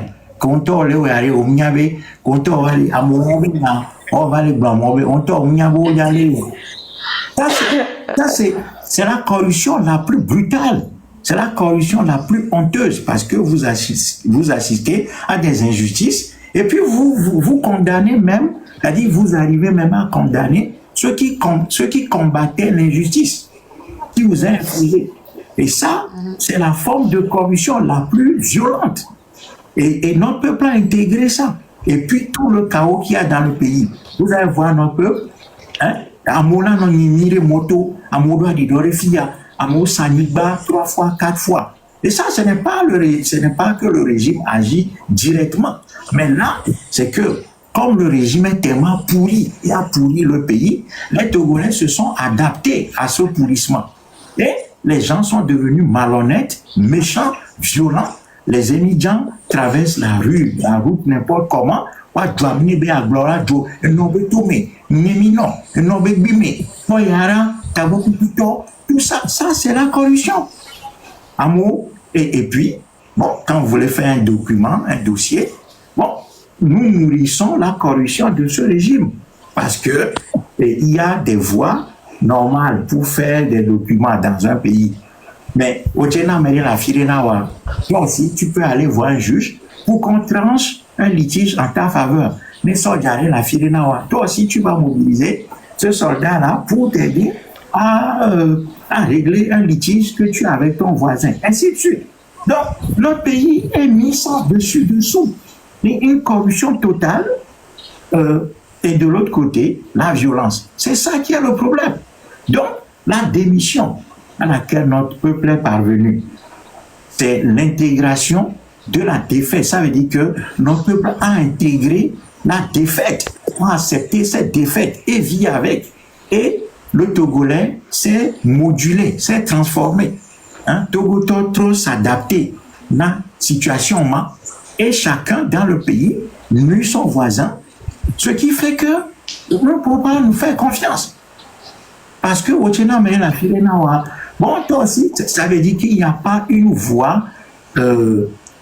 on toque au lait, on y avait, on toque à mon on va les blancs, on toque, on y avait au d'aller. Ça, c'est la corruption la plus brutale. C'est la corruption la plus honteuse parce que vous assistez à des injustices et puis vous condamnez même, c'est-à-dire vous arrivez même à condamner ceux qui combattaient l'injustice qui vous a infligé. Et ça, c'est la forme de corruption la plus violente. Et notre peuple a intégré ça. Et puis tout le chaos qu'il y a dans le pays. Vous allez voir notre peuple, à Mola non y moto, à Mola di Dorefia, à Mo Saniba 3 fois, 4 fois. Et ça, ce n'est pas que le régime agit directement. Mais là, c'est que comme le régime est tellement pourri et a pourri le pays, les Togolais se sont adaptés à ce pourrissement. Et les gens sont devenus malhonnêtes, méchants, violents. Les émigrants traversent la route n'importe comment. Tout ça, c'est la corruption. Et puis, quand vous voulez faire un document, un dossier, nous nourrissons la corruption de ce régime. Parce que il y a des voies normales pour faire des documents dans un pays. Mais au toi aussi, tu peux aller voir un juge pour qu'on tranche un litige en ta faveur. Mais toi aussi, tu vas mobiliser ce soldat-là pour t'aider à régler un litige que tu as avec ton voisin. Ainsi de suite. Donc, le pays est mis sans dessus-dessous. Une corruption totale, et de l'autre côté, la violence. C'est ça qui est le problème. Donc, la démission à laquelle notre peuple est parvenu, c'est l'intégration de la défaite. Ça veut dire que notre peuple a intégré la défaite, a accepté cette défaite et vit avec. Et le Togolais s'est modulé, s'est transformé. Togo trop s'adapter à la situation, et chacun dans le pays nuit son voisin, ce qui fait que ne peut pas nous faire confiance. Parce que bon, toi aussi, ça veut dire qu'il n'y a pas une voie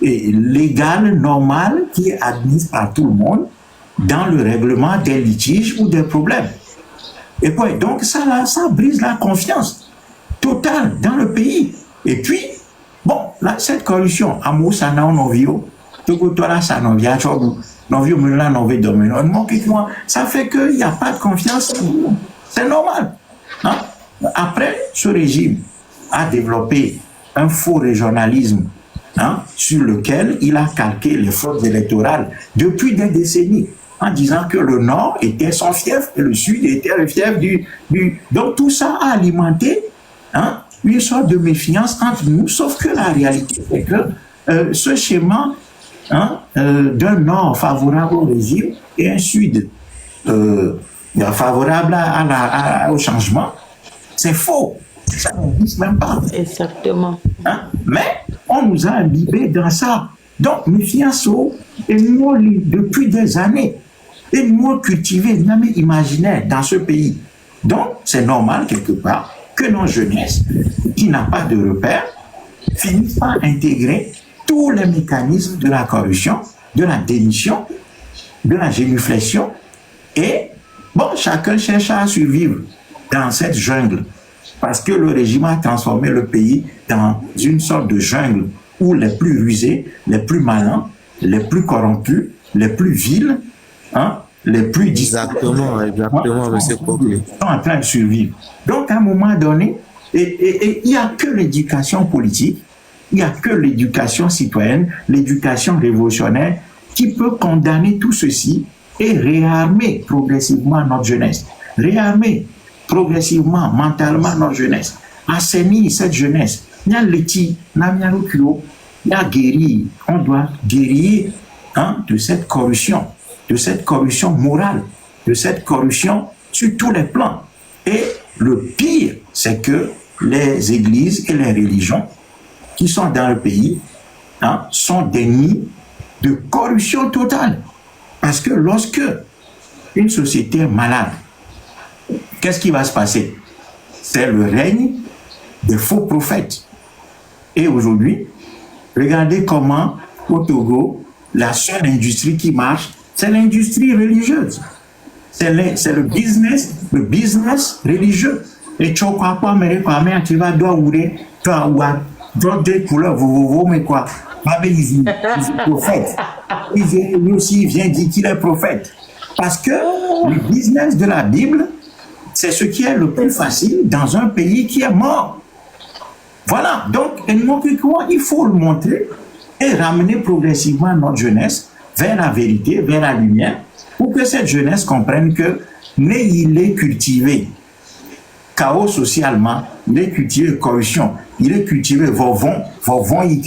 légale, normale, qui est admise par tout le monde dans le règlement des litiges ou des problèmes. Et puis, donc, ça brise la confiance totale dans le pays. Et puis, bon, là, cette corruption, amour, ça n'a pas ça fait qu'il n'y a pas de confiance. C'est normal. Après, ce régime a développé un faux régionalisme sur lequel il a calqué les fraudes électorales depuis des décennies, en disant que le Nord était son fief et le Sud était le fief du... Donc tout ça a alimenté une sorte de méfiance entre nous, sauf que la réalité est que ce schéma d'un Nord favorable au régime et un Sud favorable au changement, c'est faux. Ça n'existe même pas. Exactement. Mais on nous a imbibés dans ça. Donc, méfiance est depuis des années. Et nous cultivé, même imaginaire dans ce pays. Donc, c'est normal quelque part que nos jeunesses, qui n'ont pas de repères, finissent par intégrer tous les mécanismes de la corruption, de la démission, de la génuflexion. Et, bon, chacun cherche à survivre dans cette jungle. Parce que le régime a transformé le pays dans une sorte de jungle où les plus rusés, les plus malins, les plus corrompus, les plus vils, les plus exactement, monsieur Kokli, sont en train de survivre. Donc, à un moment donné, il n'y a que l'éducation politique, il n'y a que l'éducation citoyenne, l'éducation révolutionnaire qui peut condamner tout ceci et réarmer progressivement notre jeunesse. Réarmer progressivement, mentalement, notre jeunesse. Assainir cette jeunesse. Il y a l'éthique, il y a guérir. On doit guérir de cette corruption morale, de cette corruption sur tous les plans. Et le pire, c'est que les églises et les religions qui sont dans le pays sont des nids de corruption totale. Parce que lorsque une société est malade, qu'est-ce qui va se passer? C'est le règne des faux prophètes. Et aujourd'hui, regardez comment, au Togo, la seule industrie qui marche, c'est l'industrie religieuse. C'est le business religieux. Et tu vois quoi, mais tu vas deux couleurs, mais quoi? Il est prophète. Lui aussi, il vient dire qu'il est prophète. Parce que le business de la Bible, c'est ce qui est le plus facile dans un pays qui est mort. Voilà. Donc, il faut le montrer et ramener progressivement notre jeunesse vers la vérité, vers la lumière, pour que cette jeunesse comprenne que il est cultivé chaos socialement, il est cultivé corruption, il est cultivé vovon, il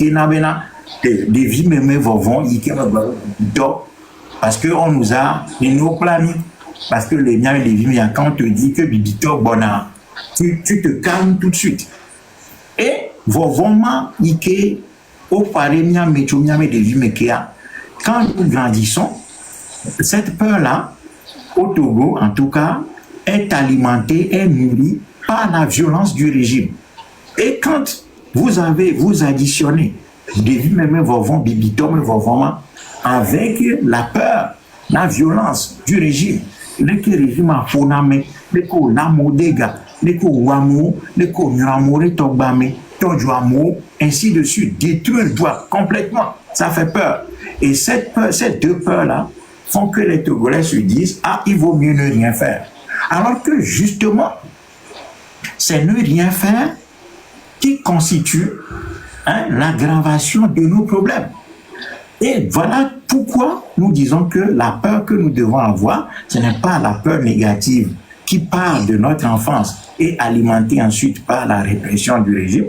des vies même vovon, parce qu'on nous a nos planifiés. Parce que les miens et les vies, quand on te dit que Bibito Bona, tu te calmes tout de suite. Et vovoma, ike, au parémia, méchomia, mais des vies, quand nous grandissons, cette peur-là, au Togo, en tout cas, est alimentée, est nourrie par la violence du régime. Et quand vous additionnez des vies, même vovon, Bibito, mais vovoma, avec la peur, la violence du régime, le régime a fonamé, le ko la modega, le ko wamo, le ko nyamore togbame, tojuamo, ainsi de suite, détruire le doigt complètement. Ça fait peur. Et ces deux peurs-là font que les Togolais se disent il vaut mieux ne rien faire. Alors que justement, c'est ne rien faire qui constitue hein, l'aggravation de nos problèmes. Et voilà pourquoi nous disons que la peur que nous devons avoir, ce n'est pas la peur négative qui part de notre enfance et alimentée ensuite par la répression du régime,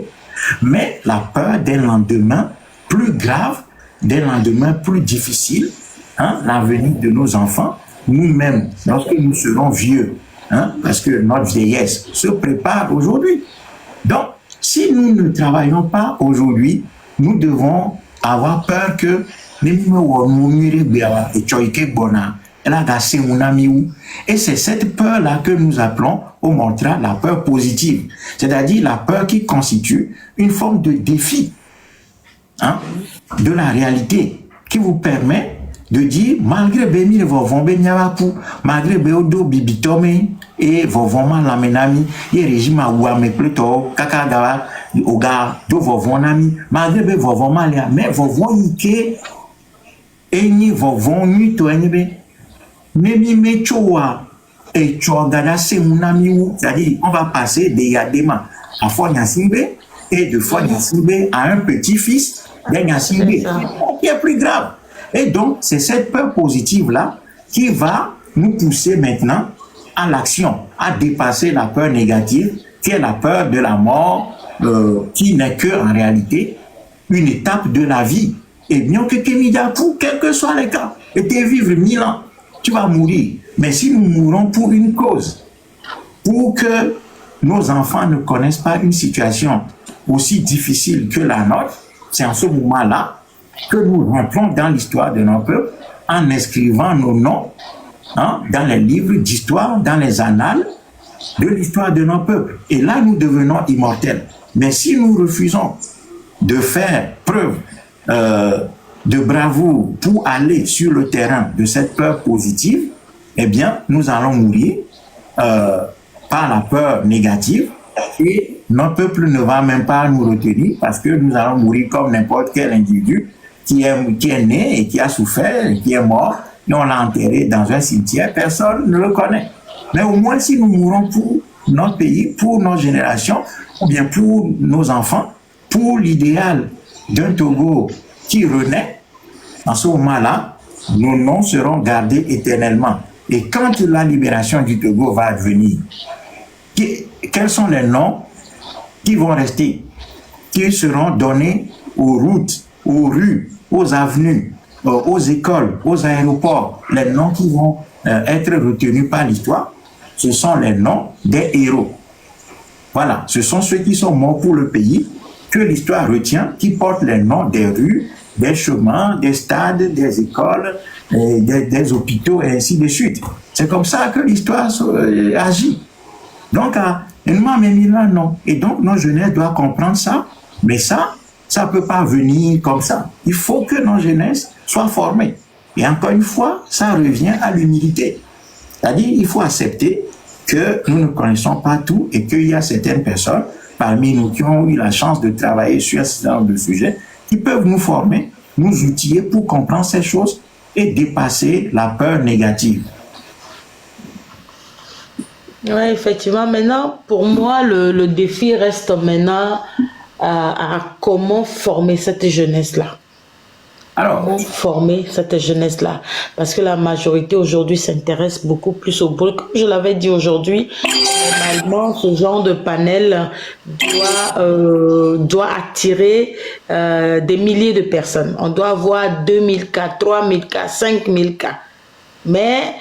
mais la peur d'un lendemain plus grave, d'un lendemain plus difficile, hein, l'avenir de nos enfants, nous-mêmes, lorsque nous serons vieux, hein, parce que notre vieillesse se prépare aujourd'hui. Donc, si nous ne travaillons pas aujourd'hui, nous devons avoir peur que et c'est cette peur-là que nous appelons au mantra la peur positive, c'est-à-dire la peur qui constitue une forme de défi, hein, de la réalité, qui vous permet de dire, malgré Bémi, malgré Béodo Bibitome, et Vovoma Lamenami, et régime à Ouame plutôt, Kakagawa, Oga, do Vovonami, malgré Vovoma, mais Vovonike, et ni Vovonu, to enebe, Nemi Mechoa, et Chogada Semunami, c'est-à-dire, on va passer des Yadema à Fonyasimbe, et de Fonyasimbe à un petit-fils d'Enyasimbe, qui est plus grave. Et donc, c'est cette peur positive-là qui va nous pousser maintenant à l'action, à dépasser la peur négative, qui est la peur de la mort, qui n'est que, en réalité, une étape de la vie. Et bien que quel que soit les cas, et tu vivre 1000 ans, tu vas mourir. Mais si nous mourons pour une cause, pour que nos enfants ne connaissent pas une situation aussi difficile que la nôtre, c'est en ce moment-là que nous rentrons dans l'histoire de nos peuples en inscrivant nos noms, hein, dans les livres d'histoire, dans les annales de l'histoire de nos peuples. Et là, nous devenons immortels. Mais si nous refusons de faire preuve de bravoure pour aller sur le terrain de cette peur positive, eh bien, nous allons mourir par la peur négative et notre peuple ne va même pas nous retenir parce que nous allons mourir comme n'importe quel individu qui est né et qui a souffert et qui est mort, et on l'a enterré dans un cimetière, personne ne le connaît. Mais au moins, si nous mourons pour notre pays, pour nos générations, ou bien pour nos enfants, pour l'idéal d'un Togo qui renaît, en ce moment-là, nos noms seront gardés éternellement. Et quand la libération du Togo va advenir, quels sont les noms qui vont rester, qui seront donnés aux routes, aux rues, aux avenues, aux écoles, aux aéroports, les noms qui vont être retenus par l'histoire, ce sont les noms des héros. Voilà, ce sont ceux qui sont morts pour le pays, que l'histoire retient, qui portent les noms des rues, des chemins, des stades, des écoles, des hôpitaux, et ainsi de suite. C'est comme ça que l'histoire agit. Donc, non. Et donc, nos jeunesses doivent comprendre ça, mais ça ne peut pas venir comme ça. Il faut que nos jeunesses soient formées. Et encore une fois, ça revient à l'humilité. C'est-à-dire, il faut accepter que nous ne connaissons pas tout et qu'il y a certaines personnes parmi nous qui ont eu la chance de travailler sur un certain nombre de sujets qui peuvent nous former, nous outiller pour comprendre ces choses et dépasser la peur négative. Oui, effectivement. Maintenant, pour moi, le défi reste maintenant à comment former cette jeunesse-là. Alors, comment former cette jeunesse-là? Parce que la majorité aujourd'hui s'intéresse beaucoup plus au boulot. Comme je l'avais dit aujourd'hui, normalement, ce genre de panel doit attirer des milliers de personnes. On doit avoir 2000 cas, 3000 cas, 5000 cas. Mais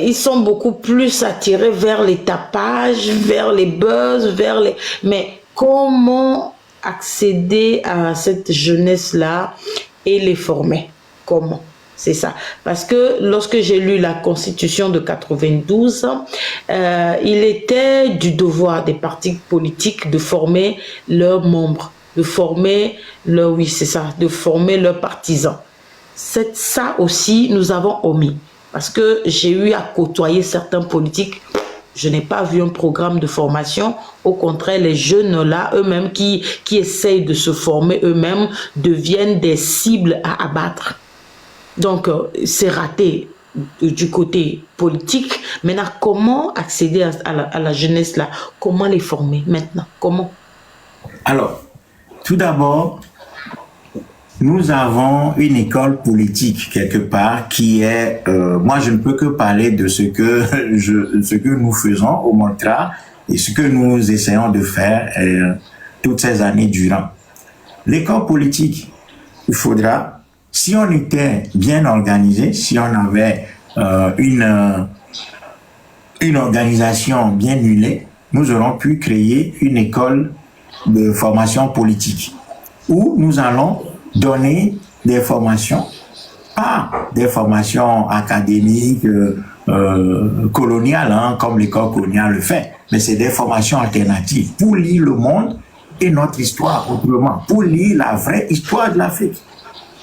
ils sont beaucoup plus attirés vers les tapages, vers les buzz, Mais comment accéder à cette jeunesse-là et les former? Comment? C'est ça. Parce que lorsque j'ai lu la Constitution de 92, il était du devoir des partis politiques de former leurs membres, de former de former leurs partisans. C'est ça aussi, nous avons omis. Parce que j'ai eu à côtoyer certains politiques, je n'ai pas vu un programme de formation. Au contraire, les jeunes là, eux-mêmes, qui essayent de se former eux-mêmes, deviennent des cibles à abattre. Donc, c'est raté du côté politique. Maintenant, comment accéder à la jeunesse là? Comment les former maintenant? Comment? Alors, Tout d'abord, nous avons une école politique quelque part qui est, moi je ne peux que parler de ce que nous faisons au Montra et ce que nous essayons de faire toutes ces années durant. L'école politique, il faudra, si on était bien organisé, si on avait une organisation bien huilée, nous aurons pu créer une école de formation politique où nous allons donner des formations, pas des formations académiques coloniales, hein, comme l'école coloniale le fait, mais c'est des formations alternatives pour lire le monde et notre histoire autrement, pour lire la vraie histoire de l'Afrique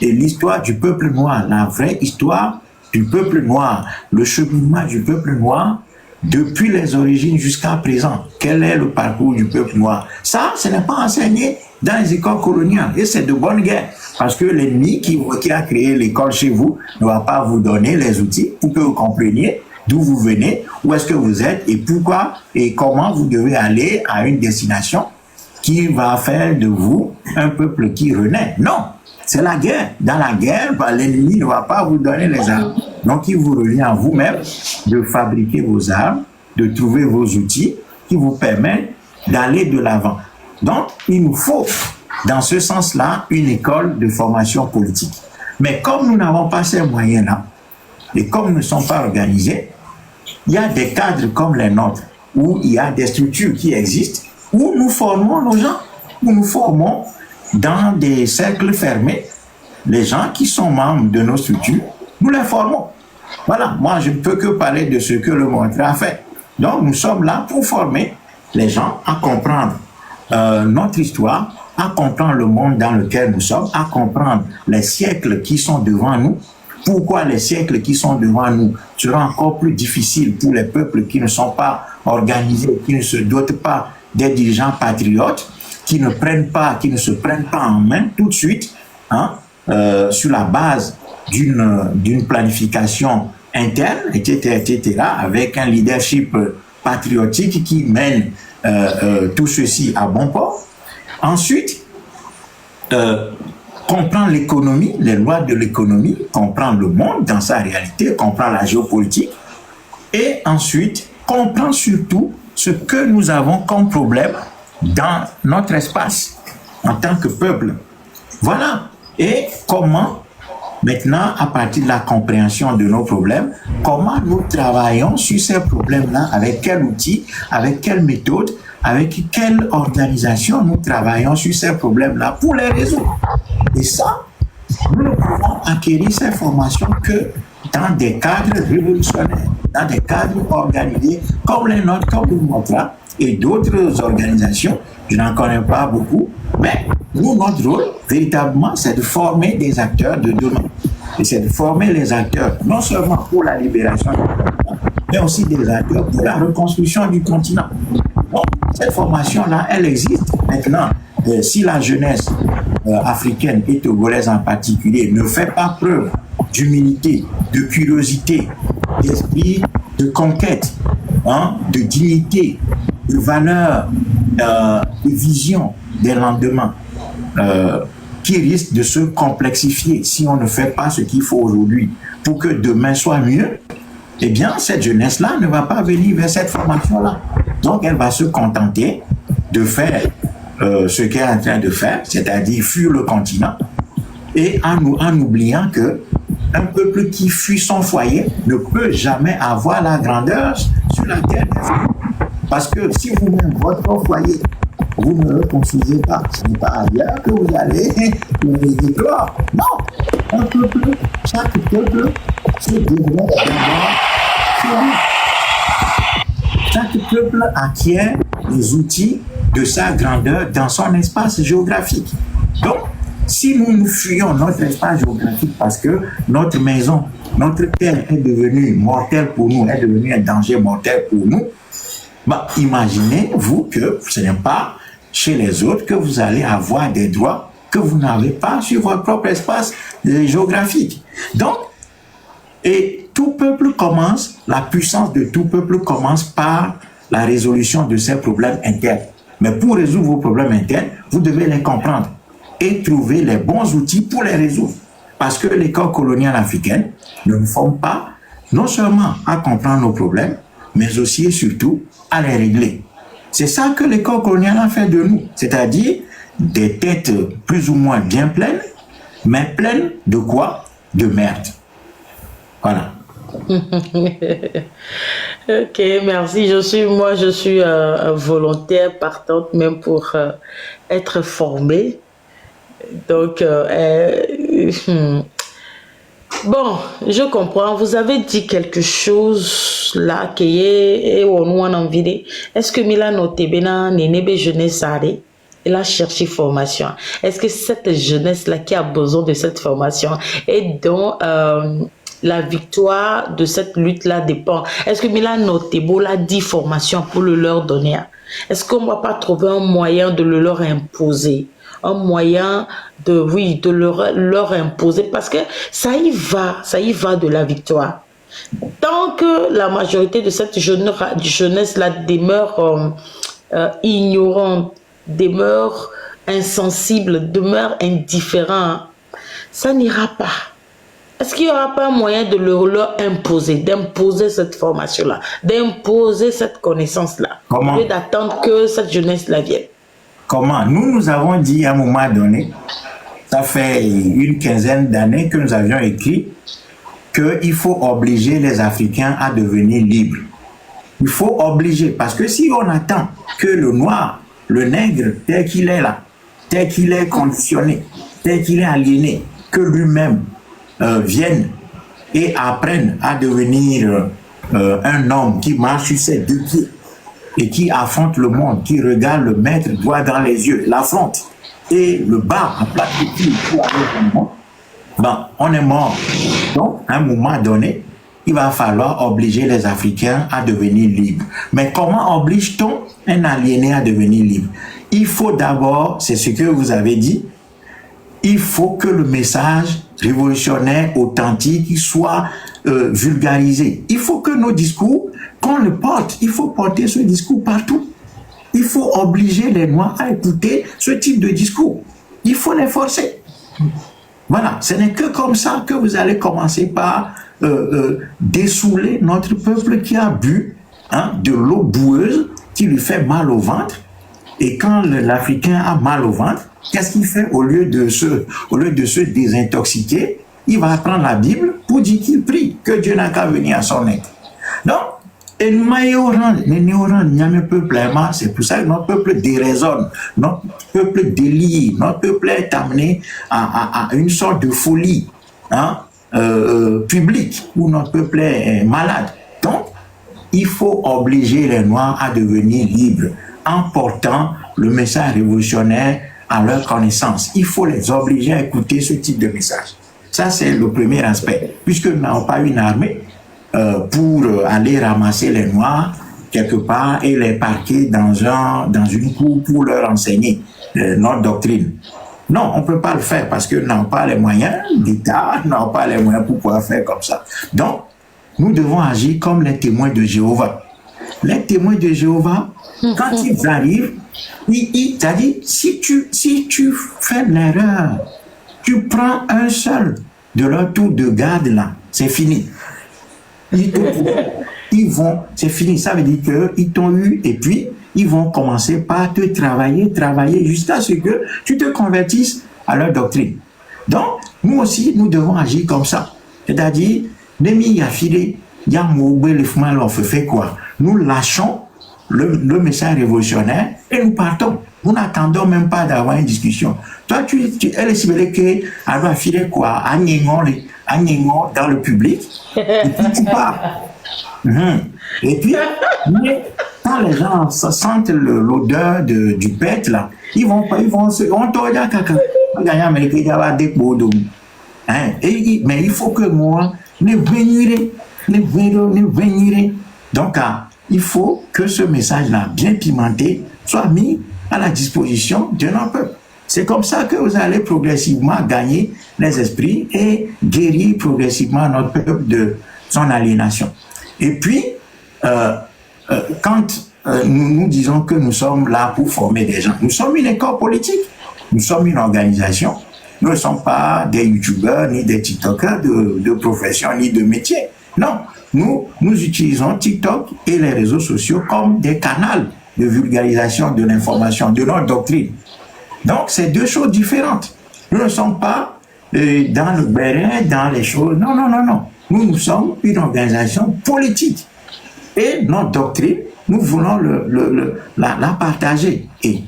et l'histoire du peuple noir, la vraie histoire du peuple noir, le cheminement du peuple noir depuis les origines jusqu'à présent. Quel est le parcours du peuple noir? Ça, ce n'est pas enseigné dans les écoles coloniales et c'est de bonne guerre parce que l'ennemi qui a créé l'école chez vous ne va pas vous donner les outils pour que vous compreniez d'où vous venez, où est-ce que vous êtes et pourquoi et comment vous devez aller à une destination qui va faire de vous un peuple qui renaît. Non, c'est la guerre. Dans la guerre, l'ennemi ne va pas vous donner les armes. Donc, il vous revient à vous-même de fabriquer vos armes, de trouver vos outils qui vous permettent d'aller de l'avant. Donc, il nous faut, dans ce sens-là, une école de formation politique. Mais comme nous n'avons pas ces moyens-là, et comme nous ne sommes pas organisés, il y a des cadres comme les nôtres, où il y a des structures qui existent, où nous formons nos gens, où nous formons dans des cercles fermés, les gens qui sont membres de nos structures, nous les formons. Voilà, moi je ne peux que parler de ce que le Montra a fait. Donc nous sommes là pour former les gens à comprendre notre histoire, à comprendre le monde dans lequel nous sommes, à comprendre les siècles qui sont devant nous, pourquoi les siècles qui sont devant nous seront encore plus difficiles pour les peuples qui ne sont pas organisés, qui ne se dotent pas des dirigeants patriotes, qui ne se prennent pas en main tout de suite, hein, sur la base d'une planification interne, etc., avec un leadership patriotique qui mène tout ceci à bon port. Ensuite, comprendre l'économie, les lois de l'économie, comprendre le monde dans sa réalité, comprendre la géopolitique, et ensuite, comprendre surtout ce que nous avons comme problème dans notre espace en tant que peuple. Voilà. Et comment, maintenant, à partir de la compréhension de nos problèmes, comment nous travaillons sur ces problèmes-là, avec quel outil, avec quelle méthode, avec quelle organisation nous travaillons sur ces problèmes-là pour les résoudre. Et ça, nous ne pouvons acquérir ces formations que dans des cadres révolutionnaires, dans des cadres organisés comme les nôtres, comme le Montra et d'autres organisations. Je n'en connais pas beaucoup, mais nous, notre rôle, véritablement, c'est de former des acteurs de demain. Et c'est de former les acteurs, non seulement pour la libération du continent, mais aussi des acteurs pour la reconstruction du continent. Donc, cette formation-là, elle existe. Maintenant, si la jeunesse africaine et togolaise en particulier ne fait pas preuve d'humilité, de curiosité, d'esprit de conquête, hein, de dignité, de valeur, de vision des lendemains, qui risquent de se complexifier si on ne fait pas ce qu'il faut aujourd'hui pour que demain soit mieux, eh bien, cette jeunesse-là ne va pas venir vers cette formation-là. Donc, elle va se contenter de faire ce qu'elle est en train de faire, c'est-à-dire fuir le continent, et en oubliant que un peuple qui fuit son foyer ne peut jamais avoir la grandeur sur la terre des hommes. Parce que si vous-même, votre foyer, vous ne le construisez pas, ce n'est pas ailleurs que vous allez les éclore. Non, un peuple, chaque peuple se développe d'abord sur lui. Chaque peuple acquiert les outils de sa grandeur dans son espace géographique. Donc, si nous fuyons notre espace géographique parce que notre maison, notre terre est devenue mortelle pour nous, est devenue un danger mortel pour nous, bah, imaginez-vous que ce n'est pas chez les autres que vous allez avoir des droits que vous n'avez pas sur votre propre espace géographique. Donc, et tout peuple commence, la puissance de tout peuple commence par la résolution de ses problèmes internes. Mais pour résoudre vos problèmes internes, vous devez les comprendre et trouver les bons outils pour les résoudre. Parce que l'école coloniale africaine ne nous forme pas non seulement à comprendre nos problèmes, mais aussi et surtout à les régler. C'est ça que l'école coloniale a fait de nous, c'est-à-dire des têtes plus ou moins bien pleines, mais pleines de quoi? De merde. Voilà. Ok, merci. Je suis volontaire, partante même pour être formée. Donc, bon, je comprends. Vous avez dit quelque chose là qui est on a envie. Est-ce que Milan Otebena Nenebe jeunesse allée? Elle a cherché formation. Est-ce que cette jeunesse-là qui a besoin de cette formation et dont la victoire de cette lutte-là dépend? Est-ce que Milan Otebo l'a dit formation pour le leur donner? Est-ce qu'on ne va pas trouver un moyen de le leur imposer? Un moyen de, oui, de leur imposer, parce que ça y va de la victoire. Tant que la majorité de cette jeunesse-là demeure ignorante, demeure insensible, demeure indifférent, ça n'ira pas. Est-ce qu'il n'y aura pas un moyen de leur imposer, d'imposer cette formation-là, d'imposer cette connaissance-là, au lieu d'attendre que cette jeunesse-là vienne? Comment? Nous avons dit à un moment donné, ça fait une quinzaine d'années que nous avions écrit qu'il faut obliger les Africains à devenir libres. Il faut obliger, parce que si on attend que le noir, le nègre, tel qu'il est là, tel qu'il est conditionné, tel qu'il est aliéné, que lui-même vienne et apprenne à devenir un homme qui marche sur ses deux pieds, et qui affronte le monde, qui regarde le maître droit dans les yeux, l'affronte, et le bat en plat de pied pour aller au monde, ben, on est mort. Donc, à un moment donné, il va falloir obliger les Africains à devenir libres. Mais comment oblige-t-on un aliéné à devenir libre? Il faut d'abord, c'est ce que vous avez dit, il faut que le message révolutionnaire, authentique, soit vulgarisé. Il faut que nos discours, qu'on le porte, il faut porter ce discours partout. Il faut obliger les Noirs à écouter ce type de discours. Il faut les forcer. Voilà, ce n'est que comme ça que vous allez commencer par dessouler notre peuple qui a bu de l'eau boueuse qui lui fait mal au ventre. Et quand l'Africain a mal au ventre, qu'est-ce qu'il fait au lieu de se désintoxiquer? Il va prendre la Bible pour dire qu'il prie, que Dieu n'a qu'à venir à son aide. Donc, c'est pour ça que notre peuple déraisonne, notre peuple délie, notre peuple est amené à une sorte de folie publique où notre peuple est malade. Donc, il faut obliger les Noirs à devenir libres en portant le message révolutionnaire à leur connaissance. Il faut les obliger à écouter ce type de message. Ça, c'est le premier aspect. Puisque nous n'avons pas une armée pour aller ramasser les Noirs quelque part et les parquer dans une cour pour leur enseigner notre doctrine. Non, on ne peut pas le faire parce que nous n'avons pas les moyens d'État, nous n'avons pas les moyens pour pouvoir faire comme ça. Donc, nous devons agir comme les témoins de Jéhovah. Les témoins de Jéhovah, quand ils arrivent, c'est-à-dire, si tu fais l'erreur, tu prends un seul de leur tour de garde là, c'est fini. Ils vont, c'est fini, ça veut dire qu'ils t'ont eu et puis ils vont commencer par te travailler jusqu'à ce que tu te convertisses à leur doctrine. Donc, nous aussi, nous devons agir comme ça. C'est-à-dire, nous lâchons le message révolutionnaire et nous partons. Nous n'attendons même pas d'avoir une discussion. Toi, elle est ciblée qu'elle va filer quoi? Dans le public. Et puis tu pars. Et puis, quand les gens sentent l'odeur du bête, là, ils vont se... Mais il faut que moi, ne venirez. Donc, il faut que ce message-là, bien pimenté, soit mis à la disposition de notre peuple. C'est comme ça que vous allez progressivement gagner les esprits et guérir progressivement notre peuple de son aliénation. Et puis, quand nous disons que nous sommes là pour former des gens. Nous sommes une école politique. Nous sommes une organisation. Nous ne sommes pas des youtubeurs, ni des tiktokers de profession, ni de métier. Non, nous utilisons TikTok et les réseaux sociaux comme des canaux de vulgarisation de l'information, de notre doctrine. Donc, c'est deux choses différentes. Nous ne sommes pas dans le béret, dans les choses. Non, non, non, non. Nous sommes une organisation politique. Et notre doctrine, nous voulons la partager. Et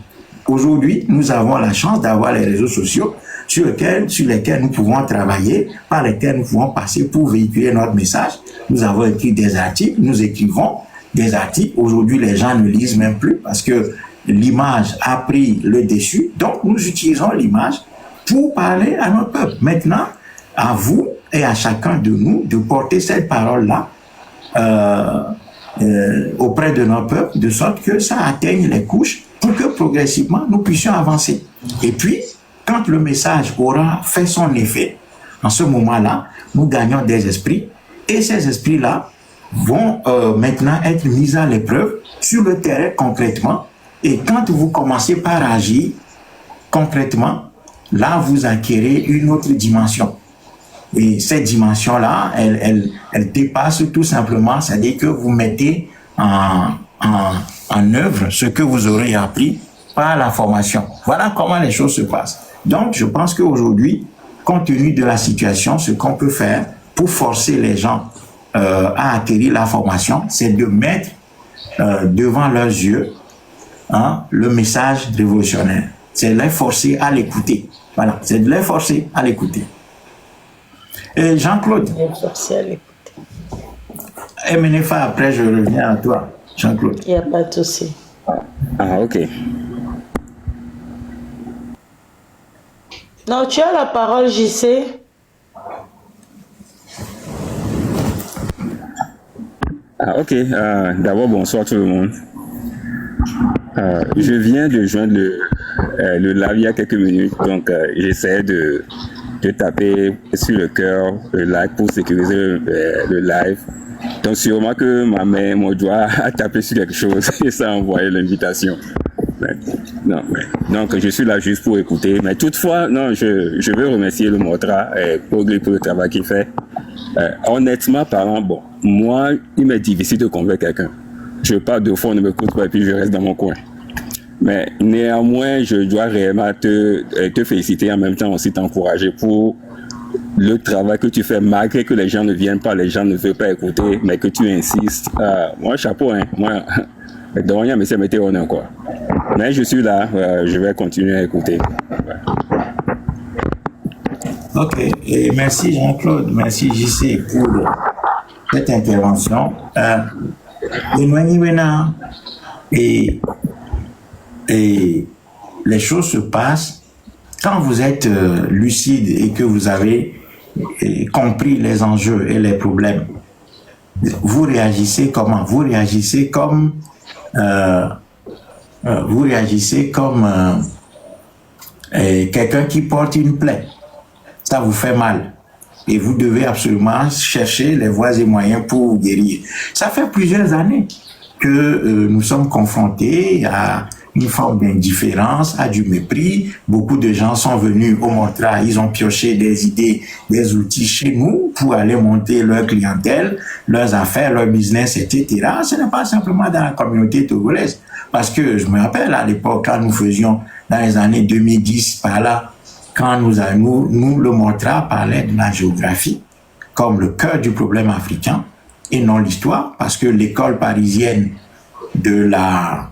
aujourd'hui, nous avons la chance d'avoir les réseaux sociaux sur lesquels nous pouvons travailler, par lesquels nous pouvons passer pour véhiculer notre message. Nous avons écrit des articles, nous écrivons des articles. Aujourd'hui, les gens ne lisent même plus parce que l'image a pris le dessus. Donc, nous utilisons l'image pour parler à notre peuple. Maintenant, à vous et à chacun de nous de porter cette parole-là auprès de notre peuple, de sorte que ça atteigne les couches pour que progressivement nous puissions avancer. Et puis, quand le message aura fait son effet, en ce moment-là, nous gagnons des esprits et ces esprits-là vont maintenant être mis à l'épreuve sur le terrain concrètement. Et quand vous commencez par agir concrètement, là, vous acquérez une autre dimension. Et cette dimension-là, elle dépasse tout simplement, c'est-à-dire que vous mettez en œuvre ce que vous aurez appris par la formation. Voilà comment les choses se passent. Donc, je pense qu'aujourd'hui, compte tenu de la situation, ce qu'on peut faire pour forcer les gens à acquérir la formation, c'est de mettre devant leurs yeux le message révolutionnaire. C'est de les forcer à l'écouter. Voilà, c'est de les forcer à l'écouter. Et Jean-Claude. Les forcer à l'écouter. Et Menefa, après je reviens à toi, Jean-Claude. Il n'y a pas de souci. Ah, ok. Non, tu as la parole, JC. Ah, ok. D'abord, bonsoir tout le monde. Je viens de joindre le live il y a quelques minutes, donc j'essaie de taper sur le cœur le like pour sécuriser le live. Donc sûrement que mon doigt a tapé sur quelque chose et ça a envoyé l'invitation. Non, donc je suis là juste pour écouter. Mais toutefois, non, je veux remercier le Motra pour le travail qu'il fait. Honnêtement parlant, bon, moi, il m'est difficile de convaincre quelqu'un. Je pars de fond, on ne m'écoute pas et puis je reste dans mon coin. Mais néanmoins, je dois réellement te féliciter et en même temps aussi t'encourager pour le travail que tu fais, malgré que les gens ne viennent pas, les gens ne veulent pas écouter, mais que tu insistes. Moi, chapeau, hein. Moi, de rien, mais ça m'était honneur, quoi. Mais je suis là, je vais continuer à écouter. Ok, et merci Jean-Claude, merci JC pour cette intervention. Et les choses se passent quand vous êtes lucide et que vous avez compris les enjeux et les problèmes. Vous réagissez comment? Vous réagissez comme quelqu'un qui porte une plaie. Ça vous fait mal. Et vous devez absolument chercher les voies et moyens pour vous guérir. Ça fait plusieurs années que nous sommes confrontés à une forme d'indifférence, à du mépris. Beaucoup de gens sont venus au Motra, ils ont pioché des idées, des outils chez nous pour aller monter leur clientèle, leurs affaires, leur business, etc. Ce n'est pas simplement dans la communauté togolaise. Parce que je me rappelle à l'époque, quand nous faisions, dans les années 2010, par là, quand nous, le Motra parlait de la géographie comme le cœur du problème africain et non l'histoire, parce que l'école parisienne de la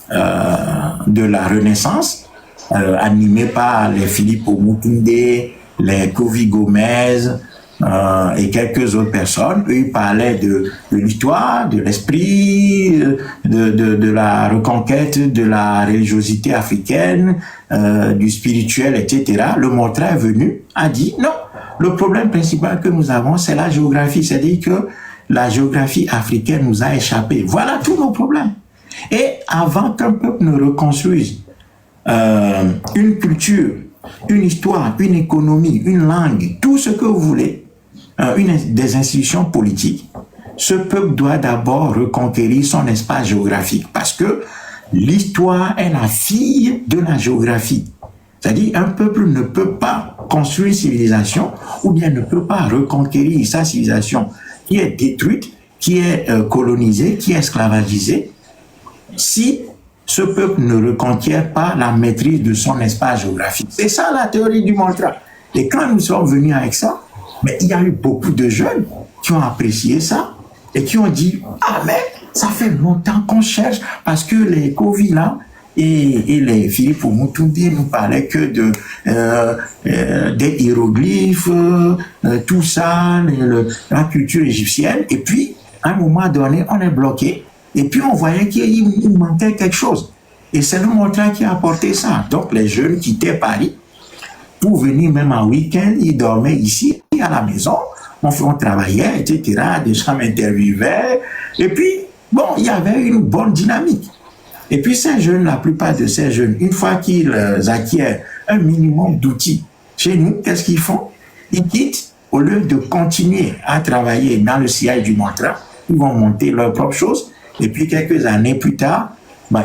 Renaissance, animée par les Philippe Omutunde, les Kofi Gomez et quelques autres personnes, eux ils parlaient de l'histoire, de l'esprit, de la reconquête de la religiosité africaine, du spirituel, etc. Le Motra est venu, a dit non, le problème principal que nous avons, c'est la géographie, c'est-à-dire que la géographie africaine nous a échappé. Voilà tous nos problèmes. Et avant qu'un peuple ne reconstruise une culture, une histoire, une économie, une langue, tout ce que vous voulez, des institutions politiques, ce peuple doit d'abord reconquérir son espace géographique parce que l'histoire est la fille de la géographie. C'est-à-dire, un peuple ne peut pas construire une civilisation ou bien ne peut pas reconquérir sa civilisation qui est détruite, qui est colonisée, qui est esclavagisée, si ce peuple ne reconquiert pas la maîtrise de son espace géographique. C'est ça la théorie du mantra. Et quand nous sommes venus avec ça, mais il y a eu beaucoup de jeunes qui ont apprécié ça et qui ont dit « Ah mais ça fait longtemps qu'on cherche parce que les Covid là, et les Philippe Oumoutounde nous parlaient que des hiéroglyphes, tout ça, la culture égyptienne. Et puis, à un moment donné, on est bloqué. Et puis, on voyait qu'il manquait quelque chose. Et c'est le mantra qui a apporté ça. Donc, les jeunes quittaient Paris pour venir même en week-end. Ils dormaient ici, à la maison. On travaillait, etc. Des gens m'interviewaient. Et puis, bon, il y avait une bonne dynamique. Et puis ces jeunes, la plupart de ces jeunes, une fois qu'ils acquièrent un minimum d'outils chez nous, qu'est-ce qu'ils font? Ils quittent, au lieu de continuer à travailler dans le sillage du mantra, ils vont monter leurs propres choses. Et puis quelques années plus tard,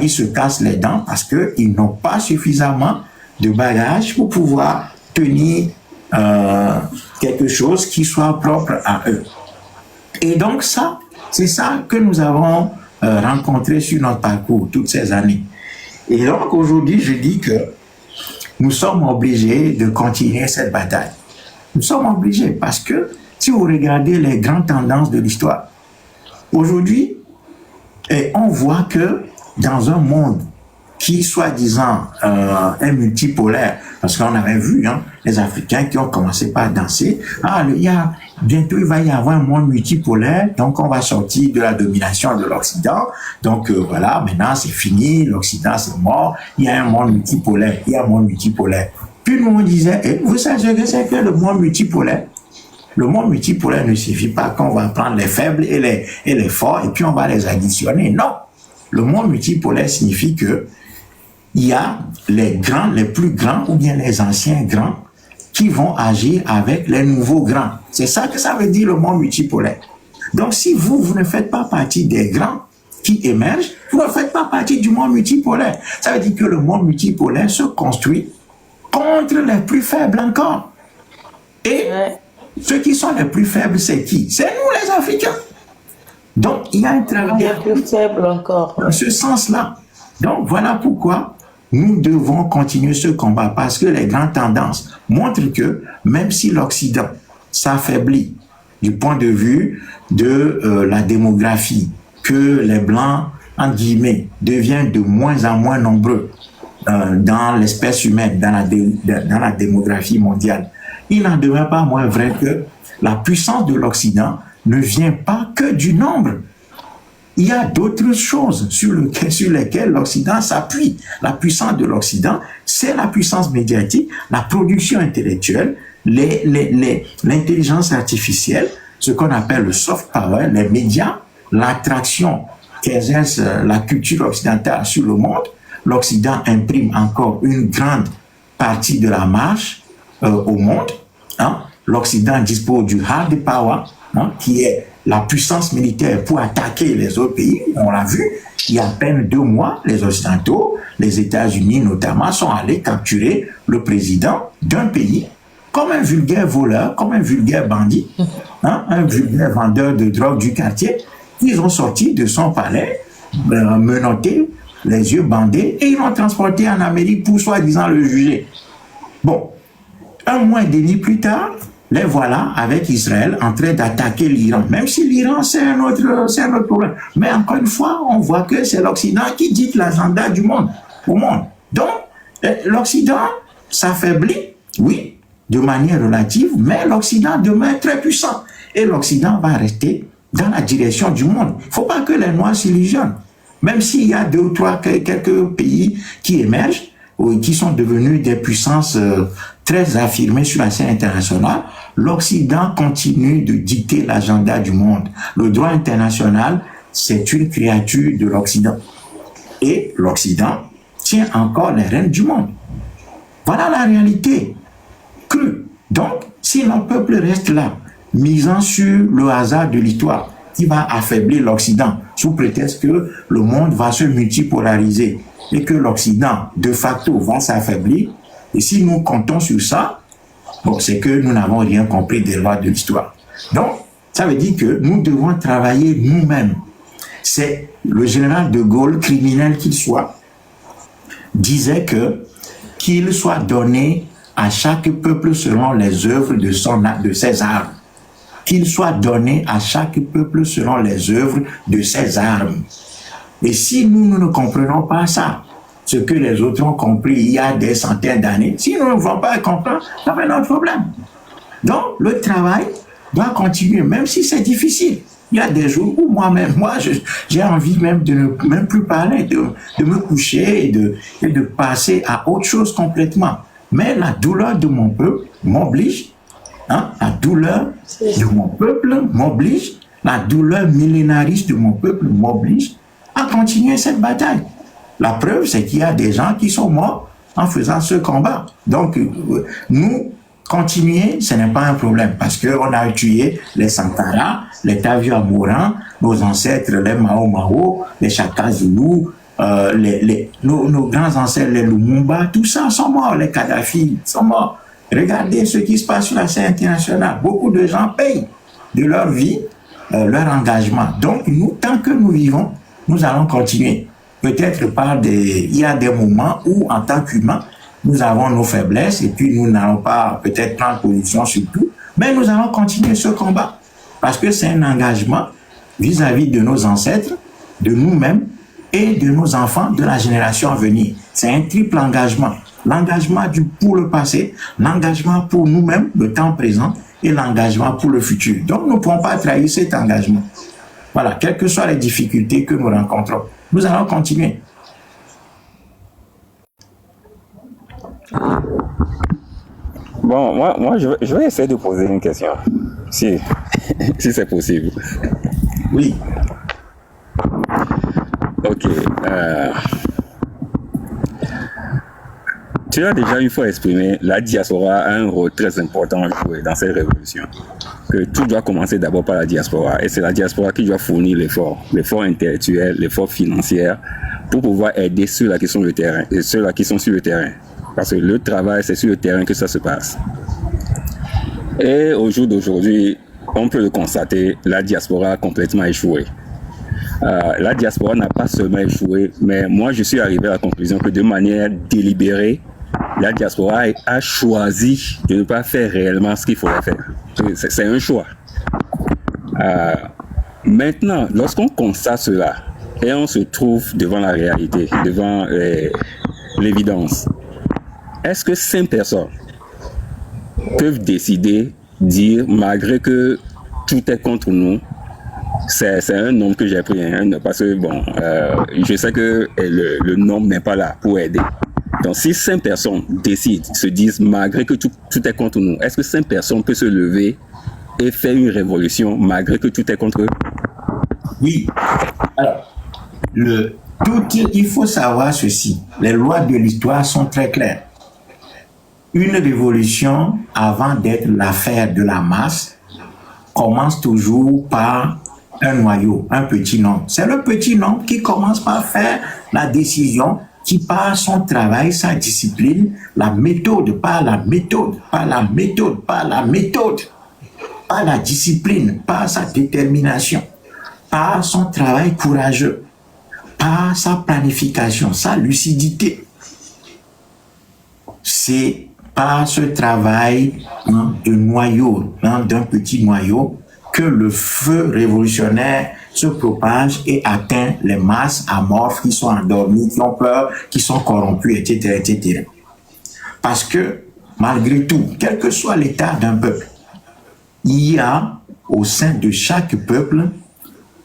ils se cassent les dents parce qu'ils n'ont pas suffisamment de bagages pour pouvoir tenir quelque chose qui soit propre à eux. Et donc ça, c'est ça que nous avons rencontré sur notre parcours toutes ces années. Et donc aujourd'hui, je dis que nous sommes obligés de continuer cette bataille. Nous sommes obligés parce que si vous regardez les grandes tendances de l'histoire, aujourd'hui, on voit que dans un monde qui, soi-disant, est multipolaire, parce qu'on avait vu les Africains qui ont commencé par danser, bientôt il va y avoir un monde multipolaire, donc on va sortir de la domination de l'Occident, donc voilà, maintenant c'est fini, l'Occident c'est mort, il y a un monde multipolaire, Puis nous on disait, vous savez ce que c'est que le monde multipolaire? Le monde multipolaire ne suffit pas qu'on va prendre les faibles et les forts et puis on va les additionner, non. Le monde multipolaire signifie que il y a les grands, les plus grands ou bien les anciens grands qui vont agir avec les nouveaux grands. C'est ça que ça veut dire le monde multipolaire. Donc si vous ne faites pas partie des grands qui émergent, vous ne faites pas partie du monde multipolaire. Ça veut dire que le monde multipolaire se construit contre les plus faibles encore. Et ceux qui sont les plus faibles, c'est qui? C'est nous les Africains. Donc il y a un travail les plus faibles encore. Dans ce sens-là. Donc voilà pourquoi nous devons continuer ce combat, parce que les grandes tendances montrent que même si l'Occident s'affaiblit du point de vue de la démographie, que les Blancs, entre guillemets, deviennent de moins en moins nombreux dans l'espèce humaine, dans la démographie mondiale, il n'en demeure pas moins vrai que la puissance de l'Occident ne vient pas que du nombre. Il y a d'autres choses sur lesquelles l'Occident s'appuie. La puissance de l'Occident, c'est la puissance médiatique, la production intellectuelle, l'intelligence artificielle, ce qu'on appelle le soft power, les médias, l'attraction qu'exerce la culture occidentale sur le monde. L'Occident imprime encore une grande partie de la marche au monde. L'Occident dispose du hard power, qui est la puissance militaire pour attaquer les autres pays. On l'a vu, il y a à peine 2 mois, les Occidentaux, les États-Unis notamment, sont allés capturer le président d'un pays comme un vulgaire voleur, comme un vulgaire bandit, un vulgaire vendeur de drogue du quartier. Ils ont sorti de son palais, menotté, les yeux bandés, et ils l'ont transporté en Amérique pour soi-disant le juger. Bon, 1 mois et demi plus tard, les voilà avec Israël en train d'attaquer l'Iran. Même si l'Iran, c'est un autre problème. Mais encore une fois, on voit que c'est l'Occident qui dicte l'agenda du monde, au monde. Donc, l'Occident s'affaiblit, oui, de manière relative, mais l'Occident demeure très puissant. Et l'Occident va rester dans la direction du monde. Il ne faut pas que les Noirs s'illusionnent. Même s'il y a 2 ou 3, quelques pays qui émergent, ou qui sont devenus des puissances très affirmées sur la scène internationale, l'Occident continue de dicter l'agenda du monde. Le droit international, c'est une créature de l'Occident. Et l'Occident tient encore les rênes du monde. Voilà la réalité crue. Donc, si nos peuples restent là, misant sur le hasard de l'histoire, qui va affaiblir l'Occident, sous prétexte que le monde va se multipolariser et que l'Occident, de facto, va s'affaiblir. Et si nous comptons sur ça, bon, c'est que nous n'avons rien compris des lois de l'histoire. Donc, ça veut dire que nous devons travailler nous-mêmes. C'est le général de Gaulle, criminel qu'il soit, disait qu'il soit donné à chaque peuple selon les œuvres de ses armes. Qu'il soit donné à chaque peuple selon les œuvres de ses armes. Et si nous ne comprenons pas ça, ce que les autres ont compris il y a des centaines d'années, si nous ne voulons pas comprendre, ça va être notre problème. Donc, le travail doit continuer, même si c'est difficile. Il y a des jours où moi-même, j'ai envie même de ne même plus parler, de me coucher et de passer à autre chose complètement. Mais la douleur de mon peuple m'oblige, la douleur de mon peuple m'oblige, la douleur millénariste de mon peuple m'oblige à continuer cette bataille. La preuve, c'est qu'il y a des gens qui sont morts en faisant ce combat. Donc, nous, continuer, ce n'est pas un problème parce qu'on a tué les Sankara, les Tavia Moran, nos ancêtres, les Mao Mao, les Chaka Zulu, nos grands ancêtres, les Lumumba, tout ça sont morts, les Kadhafi sont morts. Regardez ce qui se passe sur la scène internationale. Beaucoup de gens payent de leur vie, leur engagement. Donc, nous, tant que nous vivons, nous allons continuer. Peut-être il y a des moments où, en tant qu'humains, nous avons nos faiblesses et puis nous n'allons pas peut-être prendre position sur tout, mais nous allons continuer ce combat parce que c'est un engagement vis-à-vis de nos ancêtres, de nous-mêmes et de nos enfants de la génération à venir. C'est un triple engagement. L'engagement pour le passé, l'engagement pour nous-mêmes, le temps présent et l'engagement pour le futur. Donc nous ne pouvons pas trahir cet engagement. Voilà, quelles que soient les difficultés que nous rencontrons, nous allons continuer. Bon, moi je vais essayer de poser une question, si c'est possible. Oui. Ok. Tu as déjà une fois exprimé, la diaspora a un rôle très important à jouer dans cette révolution. Que tout doit commencer d'abord par la diaspora. Et c'est la diaspora qui doit fournir l'effort intellectuel, l'effort financier, pour pouvoir aider ceux-là qui sont sur le terrain et ceux-là qui sont sur le terrain. Parce que le travail, c'est sur le terrain que ça se passe. Et au jour d'aujourd'hui, on peut le constater, la diaspora a complètement échoué. La diaspora n'a pas seulement échoué, mais moi je suis arrivé à la conclusion que de manière délibérée, la diaspora a choisi de ne pas faire réellement ce qu'il faudrait faire. C'est un choix. Maintenant, lorsqu'on constate cela et on se trouve devant la réalité, devant l'évidence, est-ce que 5 personnes peuvent décider, dire, malgré que tout est contre nous, c'est un nombre que j'ai pris, parce que bon, je sais que le nombre n'est pas là pour aider. Donc si 5 personnes décident, se disent, malgré que tout est contre nous, est-ce que 5 personnes peuvent se lever et faire une révolution malgré que tout est contre eux? Oui. Alors, il faut savoir ceci. Les lois de l'histoire sont très claires. Une révolution, avant d'être l'affaire de la masse, commence toujours par un noyau, un petit nombre. C'est le petit nombre qui commence par faire la décision, qui par son travail, sa discipline, la méthode, par la discipline, par sa détermination, par son travail courageux, par sa planification, sa lucidité. C'est par ce travail de noyau, d'un petit noyau, que le feu révolutionnaire se propage et atteint les masses amorphes qui sont endormies, qui ont peur, qui sont corrompues, etc., etc. Parce que, malgré tout, quel que soit l'état d'un peuple, il y a au sein de chaque peuple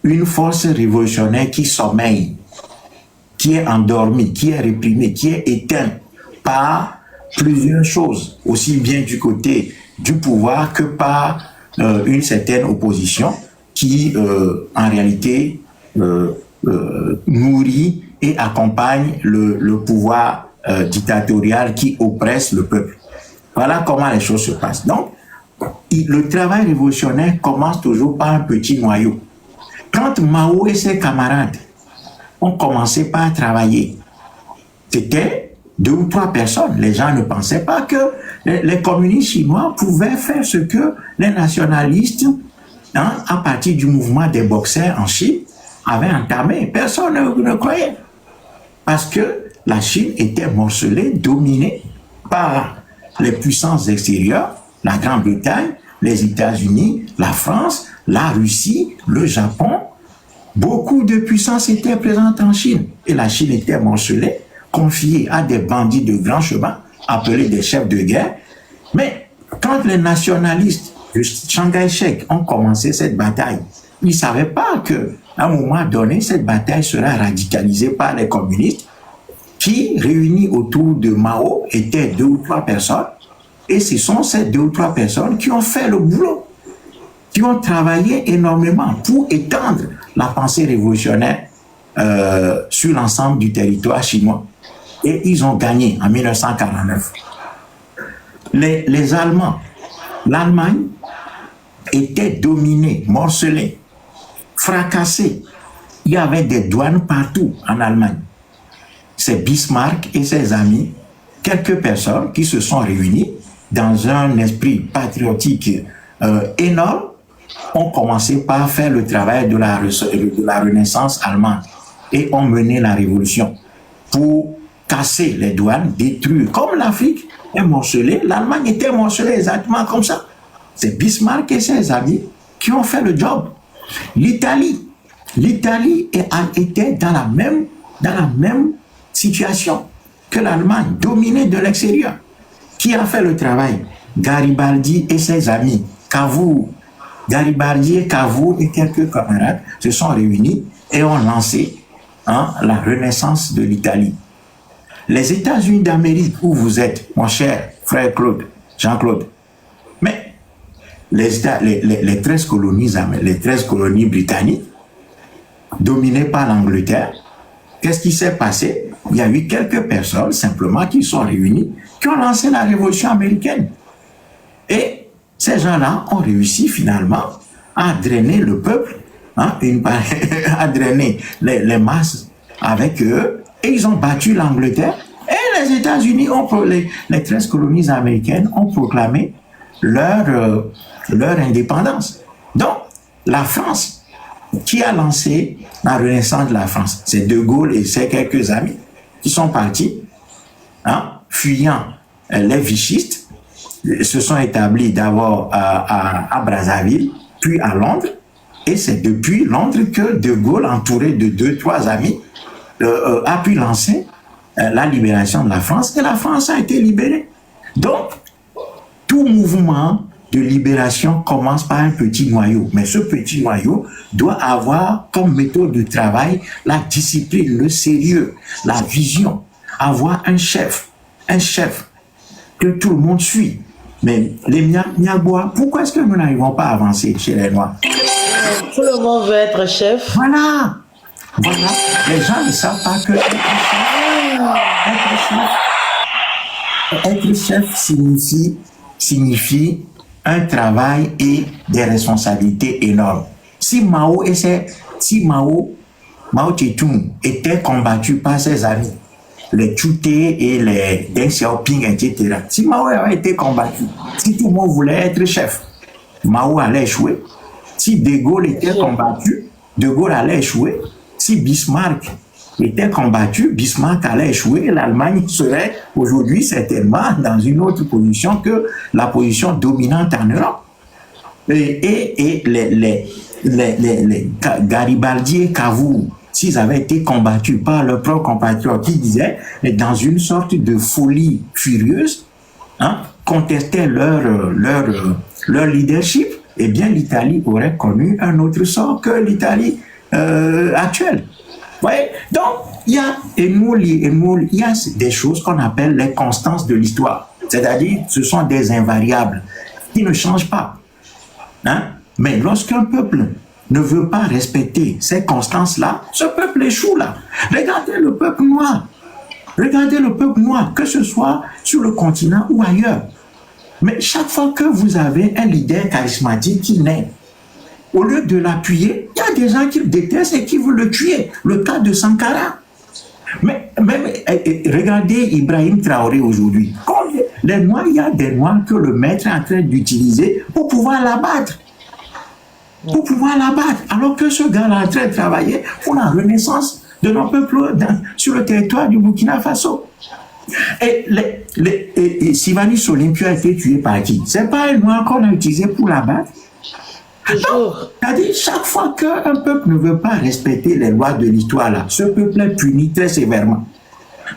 une force révolutionnaire qui sommeille, qui est endormie, qui est réprimée, qui est éteinte par plusieurs choses, aussi bien du côté du pouvoir que par une certaine opposition qui, en réalité, nourrit et accompagne le pouvoir dictatorial qui oppresse le peuple. Voilà comment les choses se passent. Donc, le travail révolutionnaire commence toujours par un petit noyau. Quand Mao et ses camarades ont commencé par travailler, c'était 2 ou 3 personnes. Les gens ne pensaient pas que les communistes chinois pouvaient faire ce que les nationalistes, à partir du mouvement des boxers en Chine, avaient entamé. Personne ne croyait. Parce que la Chine était morcelée, dominée par les puissances extérieures, la Grande-Bretagne, les États-Unis, la France, la Russie, le Japon. Beaucoup de puissances étaient présentes en Chine. Et la Chine était morcelée, confiée à des bandits de grand chemin, appelés des chefs de guerre. Mais quand les nationalistes de Chiang Kai-shek ont commencé cette bataille, ils ne savaient pas qu'à un moment donné, cette bataille sera radicalisée par les communistes qui, réunis autour de Mao, étaient 2 ou 3 personnes. Et ce sont ces 2 ou 3 personnes qui ont fait le boulot, qui ont travaillé énormément pour étendre la pensée révolutionnaire sur l'ensemble du territoire chinois. Et ils ont gagné en 1949. Les Allemands, l'Allemagne était dominée, morcelée, fracassée. Il y avait des douanes partout en Allemagne. C'est Bismarck et ses amis, quelques personnes qui se sont réunies dans un esprit patriotique énorme, ont commencé par faire le travail de la Renaissance allemande et ont mené la révolution pour casser les douanes, détruire. Comme l'Afrique est morcelée, l'Allemagne était morcelée exactement comme ça. C'est Bismarck et ses amis qui ont fait le job. L'Italie était dans la même situation que l'Allemagne, dominée de l'extérieur. Qui a fait le travail? Garibaldi et ses amis, Cavour. Garibaldi et Cavour et quelques camarades se sont réunis et ont lancé la renaissance de l'Italie. Les États-Unis d'Amérique, où vous êtes, mon cher frère Claude, Jean-Claude, mais les 13 colonies britanniques, dominées par l'Angleterre, qu'est-ce qui s'est passé? Il y a eu quelques personnes simplement qui sont réunies, qui ont lancé la révolution américaine. Et ces gens-là ont réussi finalement à drainer le peuple, à drainer les masses avec eux, et ils ont battu l'Angleterre. Et les États-Unis, les 13 colonies américaines ont proclamé leur indépendance. Donc, la France, qui a lancé la renaissance de la France, c'est De Gaulle et ses quelques amis qui sont partis, fuyant les vichistes, se sont établis d'abord à Brazzaville, puis à Londres, et c'est depuis Londres que De Gaulle, entouré de 2-3 amis, a pu lancer la libération de la France, et la France a été libérée. Donc, tout mouvement de libération commence par un petit noyau, mais ce petit noyau doit avoir comme méthode de travail la discipline, le sérieux, la vision, avoir un chef que tout le monde suit. Mais les Miagbois, pourquoi est-ce que nous n'arrivons pas à avancer chez les Noirs? Tout le monde veut être chef. Voilà. Les gens ne savent pas que être chef signifie un travail et des responsabilités énormes. Si Mao Tse-tung était combattu par ses amis, les Tchouté et les Deng Xiaoping, etc. Si Mao avait été combattu, si tout le monde voulait être chef, Mao allait échouer. Si De Gaulle était combattu, De Gaulle allait échouer. Si Bismarck était combattu, Bismarck allait échouer et l'Allemagne serait aujourd'hui certainement dans une autre position que la position dominante en Europe. Et les Garibaldi et Cavour, s'ils avaient été combattus par leurs propres compatriotes qui disaient, dans une sorte de folie furieuse, contestaient leur leadership, eh bien l'Italie aurait connu un autre sort que l'Italie actuelle. Ouais. Donc, il y a des choses qu'on appelle les constances de l'histoire. C'est-à-dire, ce sont des invariables qui ne changent pas. Mais lorsqu'un peuple ne veut pas respecter ces constances-là, ce peuple échoue là. Regardez le peuple noir. Que ce soit sur le continent ou ailleurs. Mais chaque fois que vous avez un leader charismatique qui naît, au lieu de l'appuyer, il y a des gens qui le détestent et qui veulent le tuer. Le cas de Sankara. Mais même, regardez Ibrahim Traoré aujourd'hui. Les Noirs, il y a des Noirs que le maître est en train d'utiliser pour pouvoir l'abattre. Pour pouvoir l'abattre. Alors que ce gars-là est en train de travailler pour la renaissance de nos peuples sur le territoire du Burkina Faso. Et Sylvanus Olympio a été tué par qui? C'est pas un Noir qu'on a utilisé pour l'abattre. C'est-à-dire, chaque fois qu'un peuple ne veut pas respecter les lois de l'histoire, là, ce peuple est puni très sévèrement.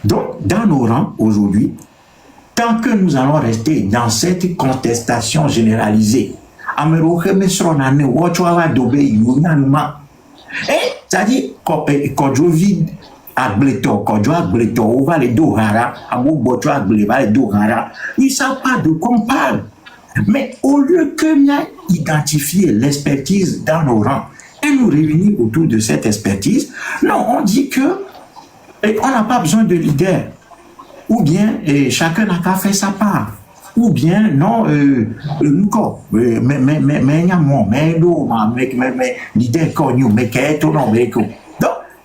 Donc, dans nos rangs, aujourd'hui, tant que nous allons rester dans cette contestation généralisée, c'est-à-dire, quand je vis quand je ils ne savent pas de quoi on parle. Mais au lieu que nous identifier l'expertise dans nos rangs et nous réunir autour de cette expertise, non, on dit que on n'a pas besoin de leader. Ou bien chacun n'a qu'à faire sa part. Ou bien non, donc,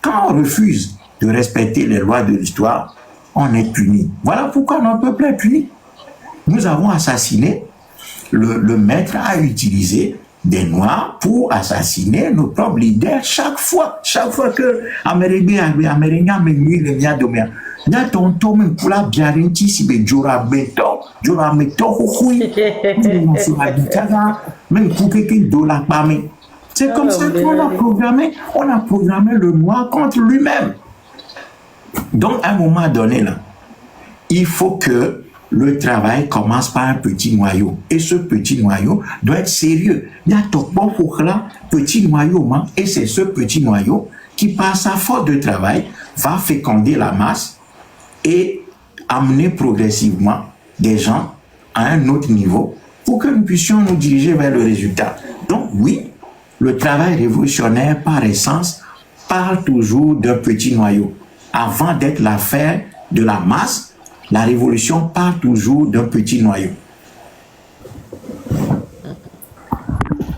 quand on refuse de respecter les lois de l'histoire, on est puni. Voilà pourquoi notre peuple est puni. Nous avons assassiné, le maître a utilisé des Noirs pour assassiner nos propres leaders chaque fois que Américain me nuit le mien domaine. Na tonton men kula biarinti si be jora meto hui men kukeke dola pame. C'est comme ça qu'on a programmé le Noir contre lui-même. Donc à un moment donné là, il faut que le travail commence par un petit noyau. Et ce petit noyau doit être sérieux. Il y a tout bon pour là, petit noyau, et c'est ce petit noyau qui, par sa force de travail, va féconder la masse et amener progressivement des gens à un autre niveau pour que nous puissions nous diriger vers le résultat. Donc oui, le travail révolutionnaire par essence parle toujours d'un petit noyau. Avant d'être l'affaire de la masse, la révolution part toujours d'un petit noyau.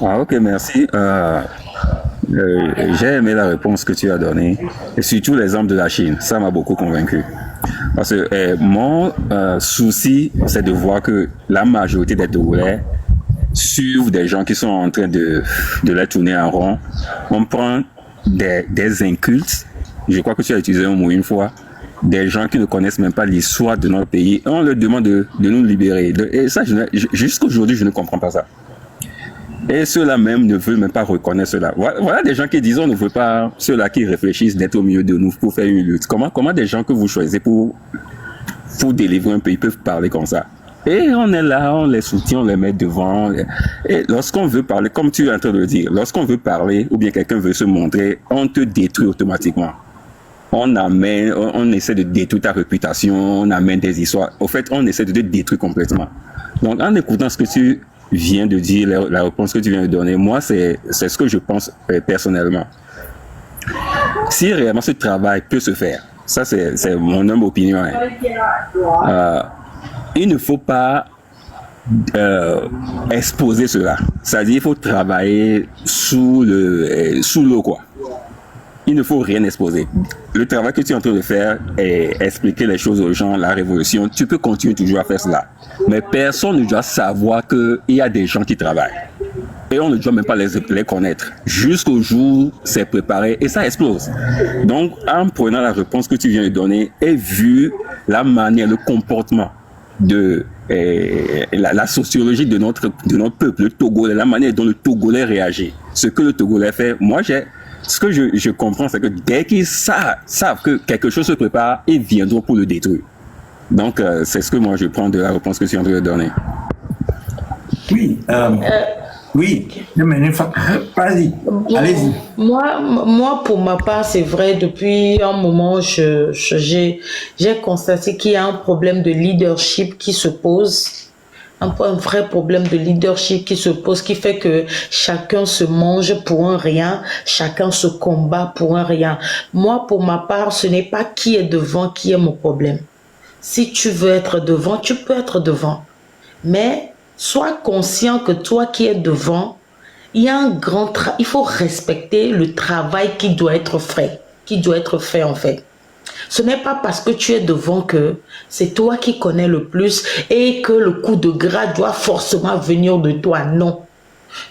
Ah, ok, merci. J'ai aimé la réponse que tu as donnée, et surtout l'exemple de la Chine. Ça m'a beaucoup convaincu. Parce que mon souci, c'est de voir que la majorité des Togolais suivent des gens qui sont en train de les tourner en rond. On prend des incultes, je crois que tu as utilisé un mot une fois, des gens qui ne connaissent même pas l'histoire de notre pays, et on leur demande de nous libérer. Et ça, jusqu'à aujourd'hui, je ne comprends pas ça. Et ceux-là même ne veulent même pas reconnaître cela. Voilà des gens qui disent on ne veut pas, ceux-là qui réfléchissent d'être au milieu de nous pour faire une lutte. Comment des gens que vous choisissez pour délivrer un pays peuvent parler comme ça? Et on est là, on les soutient, on les met devant. Et lorsqu'on veut parler, comme tu es en train de le dire, lorsqu'on veut parler ou bien quelqu'un veut se montrer, on te détruit automatiquement. On essaie de détruire ta réputation, on amène des histoires. Au fait, on essaie de te détruire complètement. Donc, en écoutant ce que tu viens de dire, la réponse que tu viens de donner, moi, c'est ce que je pense personnellement. Si réellement ce travail peut se faire, ça c'est mon humble opinion, hein. Il ne faut pas exposer cela. C'est-à-dire il faut travailler sous l'eau, quoi. Il ne faut rien exposer. Le travail que tu es en train de faire est expliquer les choses aux gens, la révolution. Tu peux continuer toujours à faire cela. Mais personne ne doit savoir qu'il y a des gens qui travaillent. Et on ne doit même pas les connaître. Jusqu'au jour où c'est préparé et ça explose. Donc, en prenant la réponse que tu viens de donner et vu la manière, le comportement de la sociologie de notre peuple, le Togolais, la manière dont le Togolais réagit, ce que le Togolais fait, ce que je comprends, c'est que dès qu'ils savent que quelque chose se prépare, ils viendront pour le détruire. Donc, c'est ce que moi je prends de la réponse que tu es en train de donner. Oui, oui, vas-y, allez-y. Moi, pour ma part, c'est vrai, depuis un moment, j'ai constaté qu'il y a un problème de leadership qui se pose. Un vrai problème de leadership qui se pose, qui fait que chacun se mange pour un rien, chacun se combat pour un rien. Moi, pour ma part, ce n'est pas qui est devant qui est mon problème. Si tu veux être devant, tu peux être devant. Mais sois conscient que toi qui es devant il y a un grand il faut respecter le travail qui doit être fait en fait. Ce n'est pas parce que tu es devant que c'est toi qui connais le plus et que le coup de grâce doit forcément venir de toi. Non.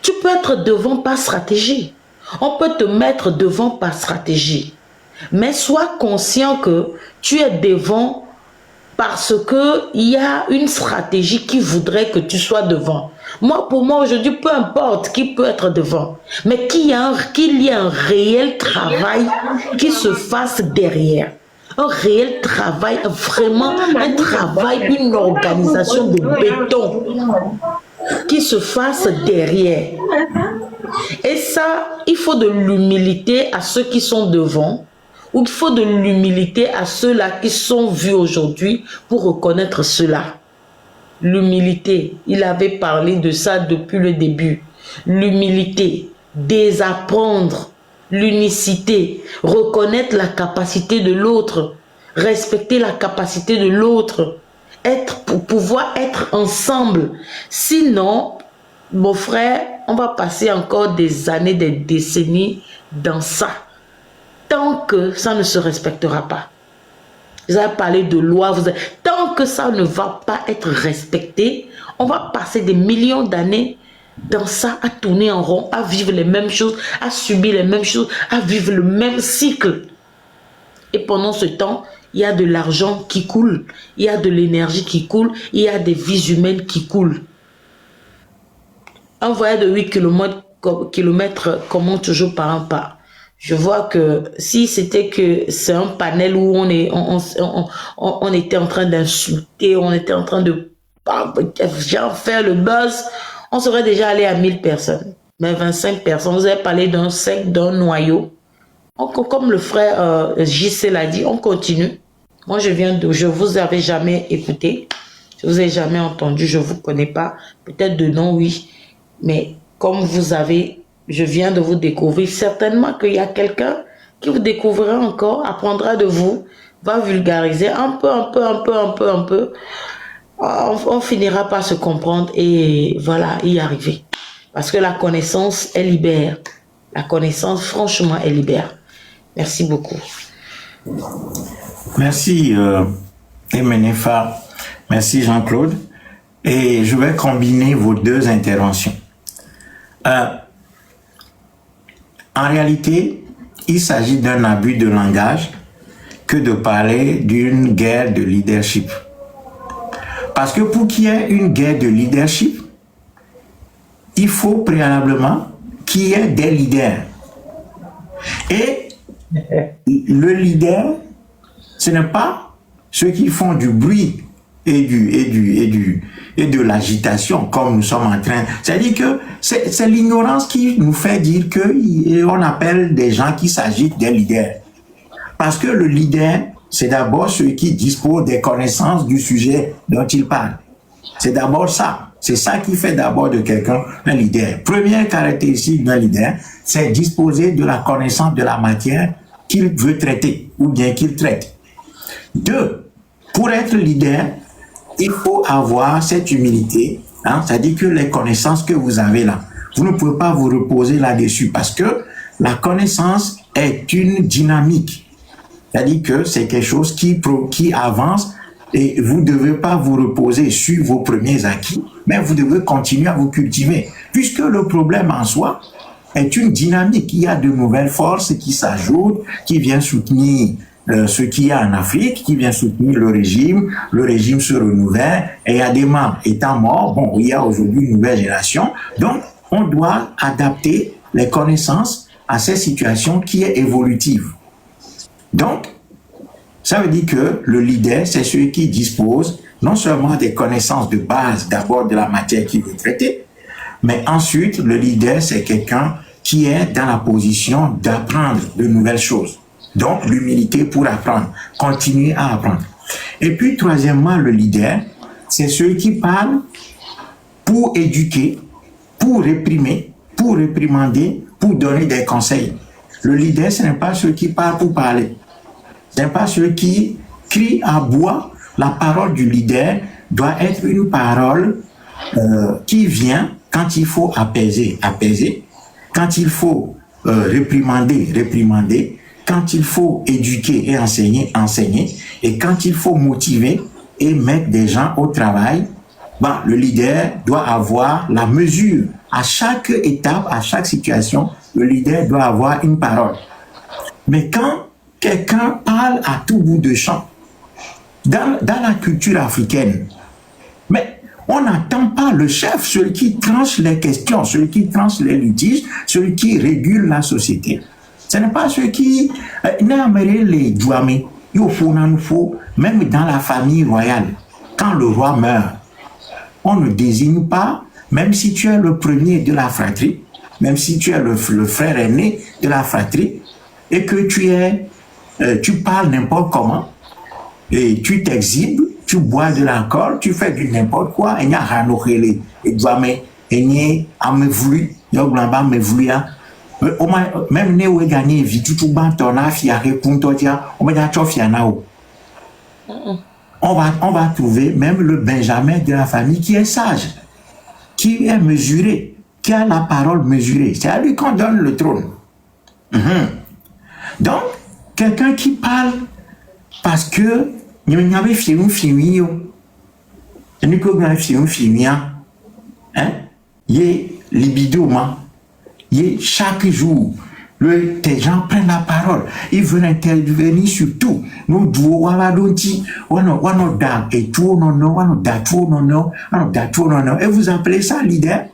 Tu peux être devant par stratégie. On peut te mettre devant par stratégie. Mais sois conscient que tu es devant parce qu'il y a une stratégie qui voudrait que tu sois devant. Moi, pour moi, aujourd'hui, peu importe qui peut être devant, mais qu'il y ait un réel travail qui se fasse derrière. Un réel travail, vraiment un travail, une organisation de béton qui se fasse derrière. Et ça, il faut de l'humilité à ceux qui sont devant, ou il faut de l'humilité à ceux-là qui sont vus aujourd'hui pour reconnaître cela. L'humilité, il avait parlé de ça depuis le début. L'humilité, désapprendre l'unicité, reconnaître la capacité de l'autre, respecter la capacité de l'autre, pour pouvoir être ensemble. Sinon, mon frère, on va passer encore des années, des décennies dans ça. Tant que ça ne se respectera pas. Vous avez parlé de loi. Tant que ça ne va pas être respecté, on va passer des millions d'années dans ça, à tourner en rond, à vivre les mêmes choses, à subir les mêmes choses, à vivre le même cycle. Et pendant ce temps, il y a de l'argent qui coule, il y a de l'énergie qui coule, il y a des vies humaines qui coulent. Un voyage de 8 km commence toujours par un pas. Je vois que si c'était que c'est un panel où on était en train d'insulter, on était en train de faire le buzz, on serait déjà allé à 1000 personnes. Mais 25 personnes, vous avez parlé d'un sec, d'un noyau. Comme le frère JC l'a dit, on continue. Moi, je vous avais jamais écouté, je vous ai jamais entendu, je vous connais pas. Peut-être de nom, oui. Mais comme je viens de vous découvrir, certainement qu'il y a quelqu'un qui vous découvrira encore, apprendra de vous, va vulgariser un peu. On finira par se comprendre et voilà, y arriver. Parce que la connaissance, elle libère. La connaissance, franchement, elle libère. Merci beaucoup. Merci, Emenefa. Merci, Jean-Claude. Et je vais combiner vos deux interventions. En réalité, il s'agit d'un abus de langage que de parler d'une guerre de leadership. Parce que pour qu'il y ait une guerre de leadership, il faut préalablement qu'il y ait des leaders. Et le leader, ce n'est pas ceux qui font du bruit et de l'agitation, comme nous sommes en train. C'est-à-dire que c'est l'ignorance qui nous fait dire qu'on appelle des gens qui s'agitent des leaders. Parce que le leader, c'est d'abord ceux qui disposent des connaissances du sujet dont il parle. C'est d'abord ça. C'est ça qui fait d'abord de quelqu'un un leader. Première caractéristique d'un leader, c'est disposer de la connaissance de la matière qu'il veut traiter ou bien qu'il traite. 2, pour être leader, il faut avoir cette humilité, hein, c'est-à-dire que les connaissances que vous avez là, vous ne pouvez pas vous reposer là-dessus parce que la connaissance est une dynamique. C'est-à-dire que c'est quelque chose qui avance et vous ne devez pas vous reposer sur vos premiers acquis, mais vous devez continuer à vous cultiver. Puisque le problème en soi est une dynamique. Il y a de nouvelles forces qui s'ajoutent, qui viennent soutenir ce qu'il y a en Afrique, qui vient soutenir le régime se renouvelle, et il y a des membres étant morts, bon, il y a aujourd'hui une nouvelle génération, donc on doit adapter les connaissances à cette situation qui est évolutive. Donc, ça veut dire que le leader, c'est celui qui dispose non seulement des connaissances de base, d'abord de la matière qu'il veut traiter, mais ensuite, le leader, c'est quelqu'un qui est dans la position d'apprendre de nouvelles choses. Donc, l'humilité pour apprendre, continuer à apprendre. Et puis, troisièmement, le leader, c'est celui qui parle pour éduquer, pour réprimer, pour réprimander, pour donner des conseils. Le leader, ce n'est pas celui qui parle pour parler. Ce n'est pas celui qui crie à bois. La parole du leader doit être une parole qui vient quand il faut apaiser, Quand il faut réprimander. Quand il faut éduquer et enseigner. Et quand il faut motiver et mettre des gens au travail, le leader doit avoir la mesure. À chaque étape, à chaque situation, le leader doit avoir une parole. Mais quand quelqu'un parle à tout bout de champ, dans la culture africaine, mais on n'attend pas le chef, celui qui tranche les questions, celui qui tranche les litiges, celui qui régule la société. Ce n'est pas ceux qui n'aimeraient les douamés. Même dans la famille royale, quand le roi meurt, on ne désigne pas, même si tu es le premier de la fratrie, même si tu es le frère aîné de la fratrie, et que tu parles n'importe comment, et tu t'exhibes, tu bois de l'alcool, tu fais du n'importe quoi, et il y a ranokele, et douamé, et il y a amevlu, il y a blamba amevlu, même ne ou gagner vie tout ban ton afiare pour toi dire on va chofianao. On va trouver même le Benjamin de la famille qui est sage, qui est mesuré, qui a la parole mesurée. C'est à lui qu'on donne le trône. Donc, quelqu'un qui parle parce que il y avait fini, libido, chaque jour, les gens prennent la parole, ils veulent intervenir sur tout. Nous devons et vous appelez ça leader.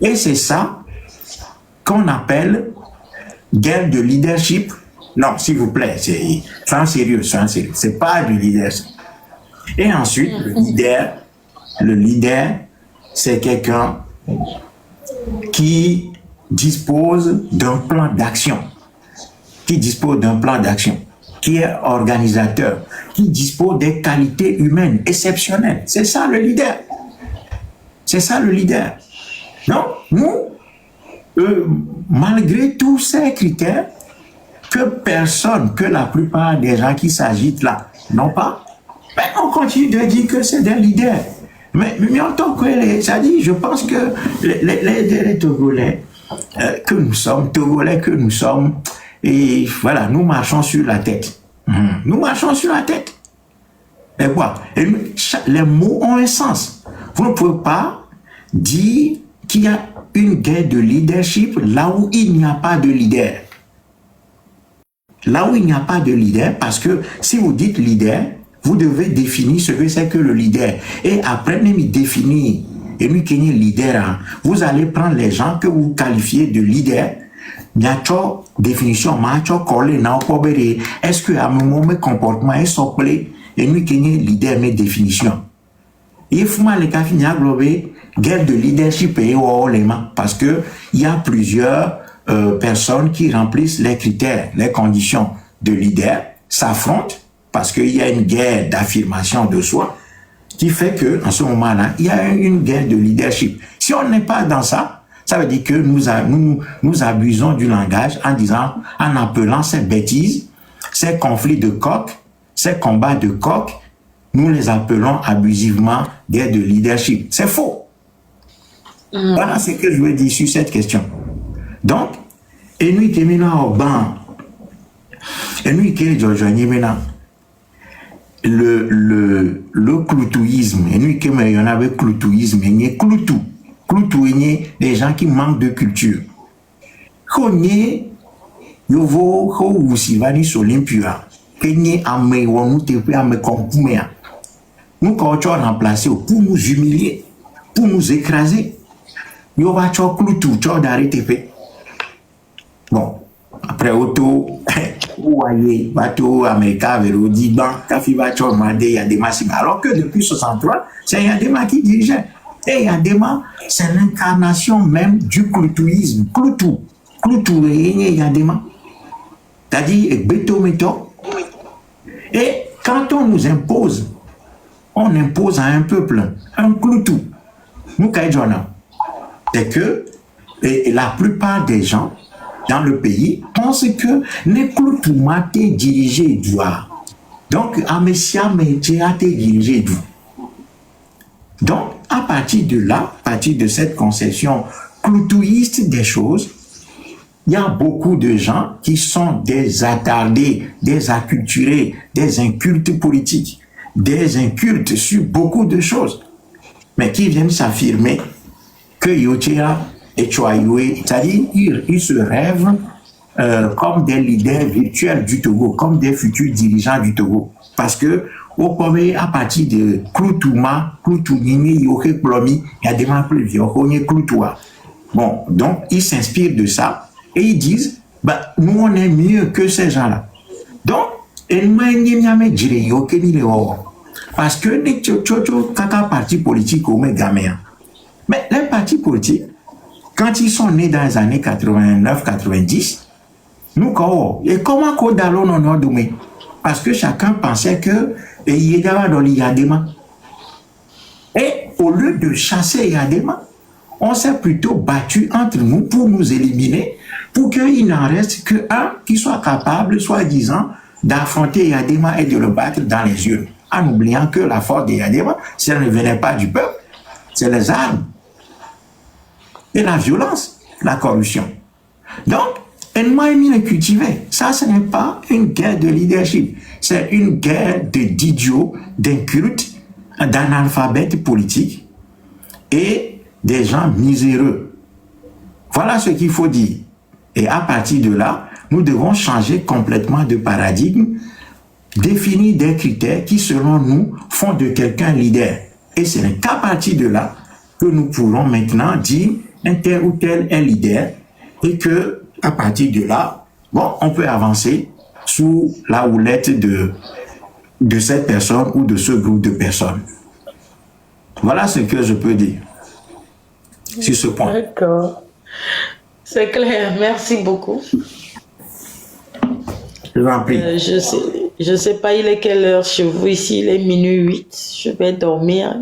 Et c'est ça qu'on appelle guerre de leadership. Non, s'il vous plaît, c'est en sérieux, c'est pas du leadership. Et ensuite, le leader, c'est quelqu'un qui dispose d'un plan d'action, qui est organisateur, qui dispose des qualités humaines exceptionnelles. C'est ça le leader. Donc, nous, malgré tous ces critères, que la plupart des gens qui s'agitent là n'ont pas, mais on continue de dire que c'est des leaders. Mais en tant que je pense que les Togolais que nous sommes, et voilà, nous marchons sur la tête. Et quoi? Les mots ont un sens. Vous ne pouvez pas dire qu'il y a une guerre de leadership là où il n'y a pas de leader. Parce que si vous dites leader, vous devez définir ce que c'est que le leader. Et après, même définir, et nous qui sommes leader, vous allez prendre les gens que vous qualifiez de leader. Il y a une définition, est-ce que à mon comportement est soplé, et nous qui sommes leader, mes définitions. Il faut les cas qui globé guerre de leadership et parce que il y a plusieurs personnes qui remplissent les critères, les conditions de leader, s'affrontent parce qu'il y a une guerre d'affirmation de soi qui fait que en ce moment-là, il y a une guerre de leadership. Si on n'est pas dans ça, ça veut dire que nous abusons du langage en appelant ces bêtises, ces conflits de coq, ces combats de coq, nous les appelons abusivement guerre de leadership. C'est faux. Voilà ce que je veux dire sur cette question. Donc, et nous qui sommes au banc, et nous qui sommes maintenant, le cloutouisme, et nous qui sommes avec cloutouisme, il y a cloutou, il y a des gens qui manquent de culture. Konye, yovo, ho usivani solimpua, kenye ame wonu tepe ame konkumea. Nous quand on remplacer pour nous humilier, pour nous écraser, yo va cho cloutou, cho d'arrêter. Bon, après auto, ouaye, bateau américain, vélo, diban, kafi va cho mandé, il y a des massifs. Alors que depuis 63, c'est Yadema qui dirigeait. Et Yadema, c'est l'incarnation même du cloutouisme. Cloutou, et Yadema. C'est-à-dire, béto, méto. Et quand on nous impose, on impose à un peuple un cloutou. Nous, c'est que et la plupart des gens dans le pays pensent que les cloutou m'ont dirigé droit. Donc, Amesia m'a dirigé droit. Donc, à partir de là, à partir de cette conception cloutouiste des choses, il y a beaucoup de gens qui sont des attardés, des acculturés, des incultes politiques, des incultes sur beaucoup de choses, mais qui viennent s'affirmer que Yotia et Chouaïoué, c'est-à-dire ils se rêvent comme des leaders virtuels du Togo, comme des futurs dirigeants du Togo. Parce que, au premier, à partir de Kloutouma, Kloutounini, Yoke Plomi, il y a des gens plus vieux, Kloutoua. Bon, donc, ils s'inspirent de ça et ils disent, bah, nous, on est mieux que ces gens-là. Donc, parce que les kaka partis politiques au Mégaméa. Mais les partis politiques, quand ils sont nés dans les années 89-90, nous, et comment qu'on d'allons non domaine? Parce que chacun pensait que il y avait dans l'Yadema. Et au lieu de chasser Yadema, on s'est plutôt battu entre nous pour nous éliminer, pour qu'il n'en reste qu'un qui soit capable, soi-disant, d'affronter Yadema et de le battre dans les yeux. En oubliant que la force de Yadema, ça ne venait pas du peuple, c'est les armes et la violence, la corruption. Donc, ennemi est cultivé. Ça, ce n'est pas une guerre de leadership. C'est une guerre d'idiots, d'incultes, d'analphabètes politiques et des gens miséreux. Voilà ce qu'il faut dire. Et à partir de là, nous devons changer complètement de paradigme, définir des critères qui, selon nous, font de quelqu'un leader. Et ce n'est qu'à partir de là que nous pourrons maintenant dire un tel ou tel est leader et que à partir de là, bon, on peut avancer sous la houlette de cette personne ou de ce groupe de personnes. Voilà ce que je peux dire sur ce point. D'accord. C'est clair. Merci beaucoup. Je vous en prie. Je sais pas, il est quelle heure chez vous ici? Il est minuit 8. Je vais dormir.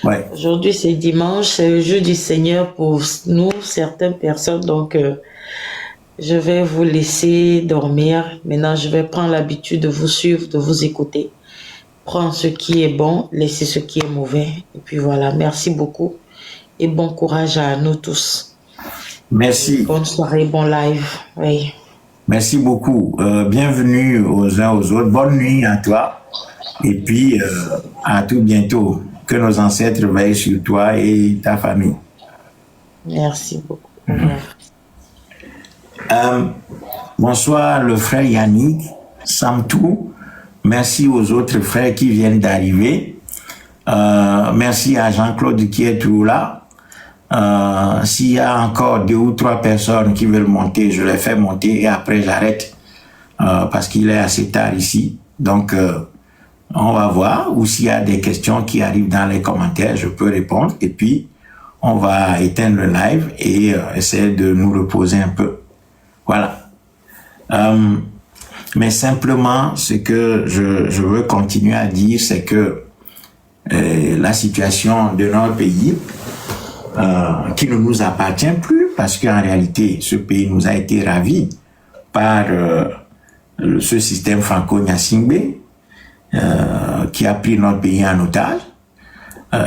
Ouais. Aujourd'hui, c'est dimanche. C'est le jeu du Seigneur pour nous, certaines personnes. Donc, je vais vous laisser dormir. Maintenant, je vais prendre l'habitude de vous suivre, de vous écouter. Prendre ce qui est bon, laisser ce qui est mauvais. Et puis voilà, merci beaucoup. Et bon courage à nous tous. Merci. Bonne soirée, bon live. Oui. Merci beaucoup. Bienvenue aux uns aux autres. Bonne nuit à toi. Et puis, à tout bientôt. Que nos ancêtres veillent sur toi et ta famille. Merci beaucoup. Bonsoir le frère Yannick, Samtou. Merci aux autres frères qui viennent d'arriver. Merci à Jean-Claude qui est toujours là. S'il y a encore 2 ou 3 personnes qui veulent monter, je les fais monter et après j'arrête parce qu'il est assez tard ici. Donc, on va voir, ou s'il y a des questions qui arrivent dans les commentaires, je peux répondre et puis on va éteindre le live et essayer de nous reposer un peu. Voilà. Mais simplement, ce que je veux continuer à dire, c'est que la situation de notre pays, qui ne nous appartient plus, parce qu'en réalité, ce pays nous a été ravi par ce système franco-nyasingbe, qui a pris notre pays en otage,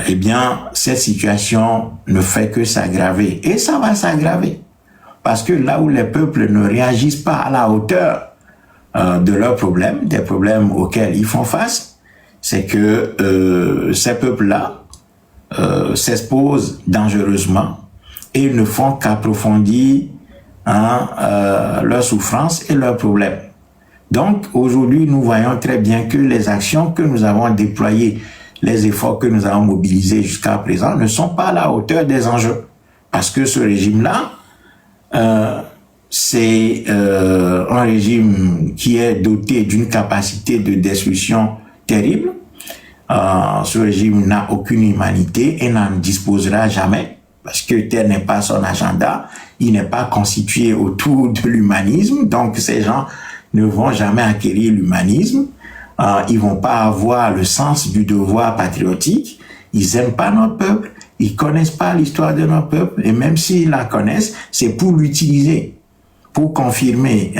eh bien, cette situation ne fait que s'aggraver. Et ça va s'aggraver. Parce que là où les peuples ne réagissent pas à la hauteur de leurs problèmes, des problèmes auxquels ils font face, c'est que ces peuples-là s'exposent dangereusement et ils ne font qu'approfondir leurs souffrances et leurs problèmes. Donc, aujourd'hui, nous voyons très bien que les actions que nous avons déployées, les efforts que nous avons mobilisés jusqu'à présent ne sont pas à la hauteur des enjeux. Parce que ce régime-là, c'est un régime qui est doté d'une capacité de destruction terrible. Ce régime n'a aucune humanité et n'en disposera jamais parce que tel n'est pas son agenda. Il n'est pas constitué autour de l'humanisme. Donc, ces gens ne vont jamais acquérir l'humanisme. Ils vont pas avoir le sens du devoir patriotique. Ils aiment pas notre peuple. Ils connaissent pas l'histoire de notre peuple. Et même s'ils la connaissent, c'est pour l'utiliser, pour confirmer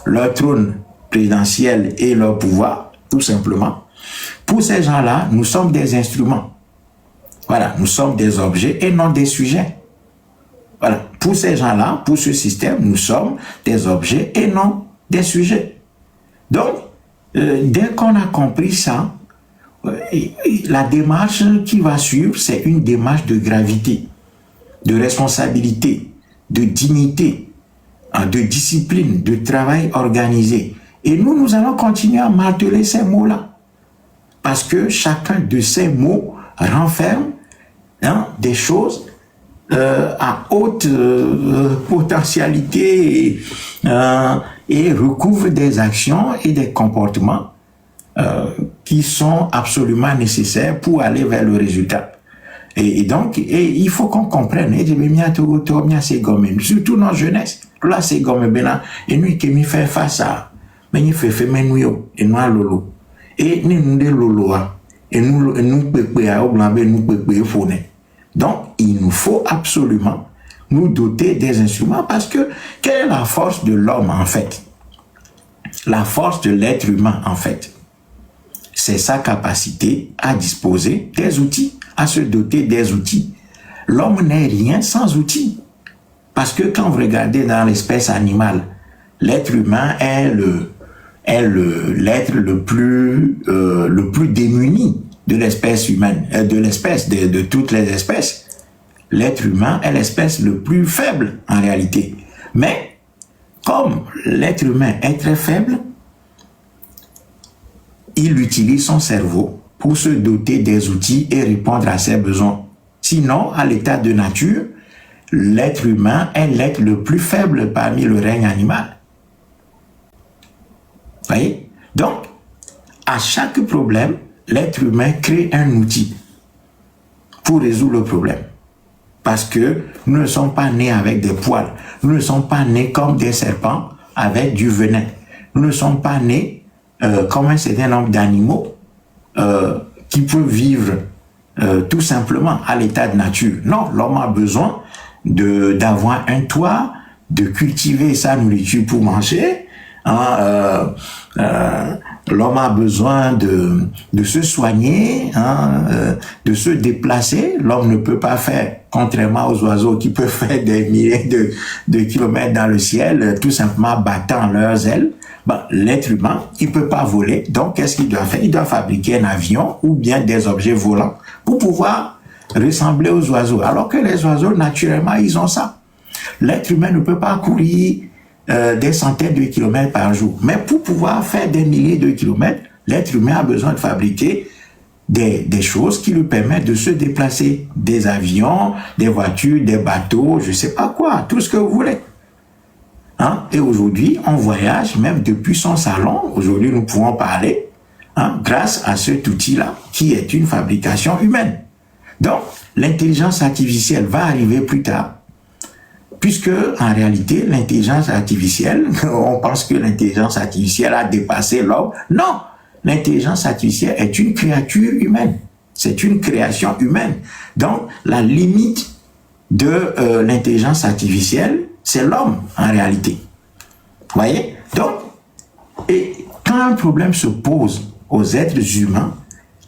leur trône présidentiel et leur pouvoir, tout simplement. Pour ces gens-là, nous sommes des instruments. Voilà, nous sommes des objets et non des sujets. Voilà. Pour ces gens-là, pour ce système, nous sommes des objets et non des sujets. Donc, dès qu'on a compris ça, la démarche qui va suivre, c'est une démarche de gravité, de responsabilité, de dignité, de discipline, de travail organisé. Et nous allons continuer à marteler ces mots-là. Parce que chacun de ces mots renferme des choses à haute potentialité et recouvre des actions et des comportements qui sont absolument nécessaires pour aller vers le résultat. Et donc, il faut qu'on comprenne, surtout dans la jeunesse. Là, c'est comme et nous qui nous fait face à, mais nous fait nous et nous lolo. Et nous de lolo, et nous pépé à oblamber, nous pépé fone. Donc, il nous faut absolument nous doter des instruments parce que quelle est la force de l'homme en fait? La force de l'être humain en fait, c'est sa capacité à disposer des outils, à se doter des outils. L'homme n'est rien sans outils. Parce que quand vous regardez dans l'espèce animale, l'être humain est l'être le plus démuni de l'espèce humaine, de toutes les espèces. L'être humain est l'espèce le plus faible en réalité. Mais comme l'être humain est très faible, il utilise son cerveau pour se doter des outils et répondre à ses besoins. Sinon, à l'état de nature, l'être humain est l'être le plus faible parmi le règne animal. Vous voyez? Donc, à chaque problème, l'être humain crée un outil pour résoudre le problème. Parce que nous ne sommes pas nés avec des poils. Nous ne sommes pas nés comme des serpents avec du venin. Nous ne sommes pas nés comme un certain nombre d'animaux qui peuvent vivre tout simplement à l'état de nature. Non, l'homme a besoin d'avoir un toit, de cultiver sa nourriture pour manger. L'homme a besoin de se soigner, de se déplacer. L'homme ne peut pas faire, contrairement aux oiseaux qui peuvent faire des milliers de kilomètres dans le ciel, tout simplement battant leurs ailes. L'être humain, il peut pas voler. Donc, qu'est-ce qu'il doit faire? Il doit fabriquer un avion ou bien des objets volants pour pouvoir ressembler aux oiseaux. Alors que les oiseaux, naturellement, ils ont ça. L'être humain ne peut pas courir des centaines de kilomètres par jour. Mais pour pouvoir faire des milliers de kilomètres, l'être humain a besoin de fabriquer des choses qui lui permettent de se déplacer. Des avions, des voitures, des bateaux, je sais pas quoi, tout ce que vous voulez. Et aujourd'hui, on voyage même depuis son salon. Aujourd'hui, nous pouvons parler grâce à cet outil-là qui est une fabrication humaine. Donc, l'intelligence artificielle va arriver plus tard. Puisque, en réalité, l'intelligence artificielle, on pense que l'intelligence artificielle a dépassé l'homme. Non! L'intelligence artificielle est une créature humaine. C'est une création humaine. Donc, la limite de l'intelligence artificielle, c'est l'homme, en réalité. Vous voyez? Donc, et quand un problème se pose aux êtres humains,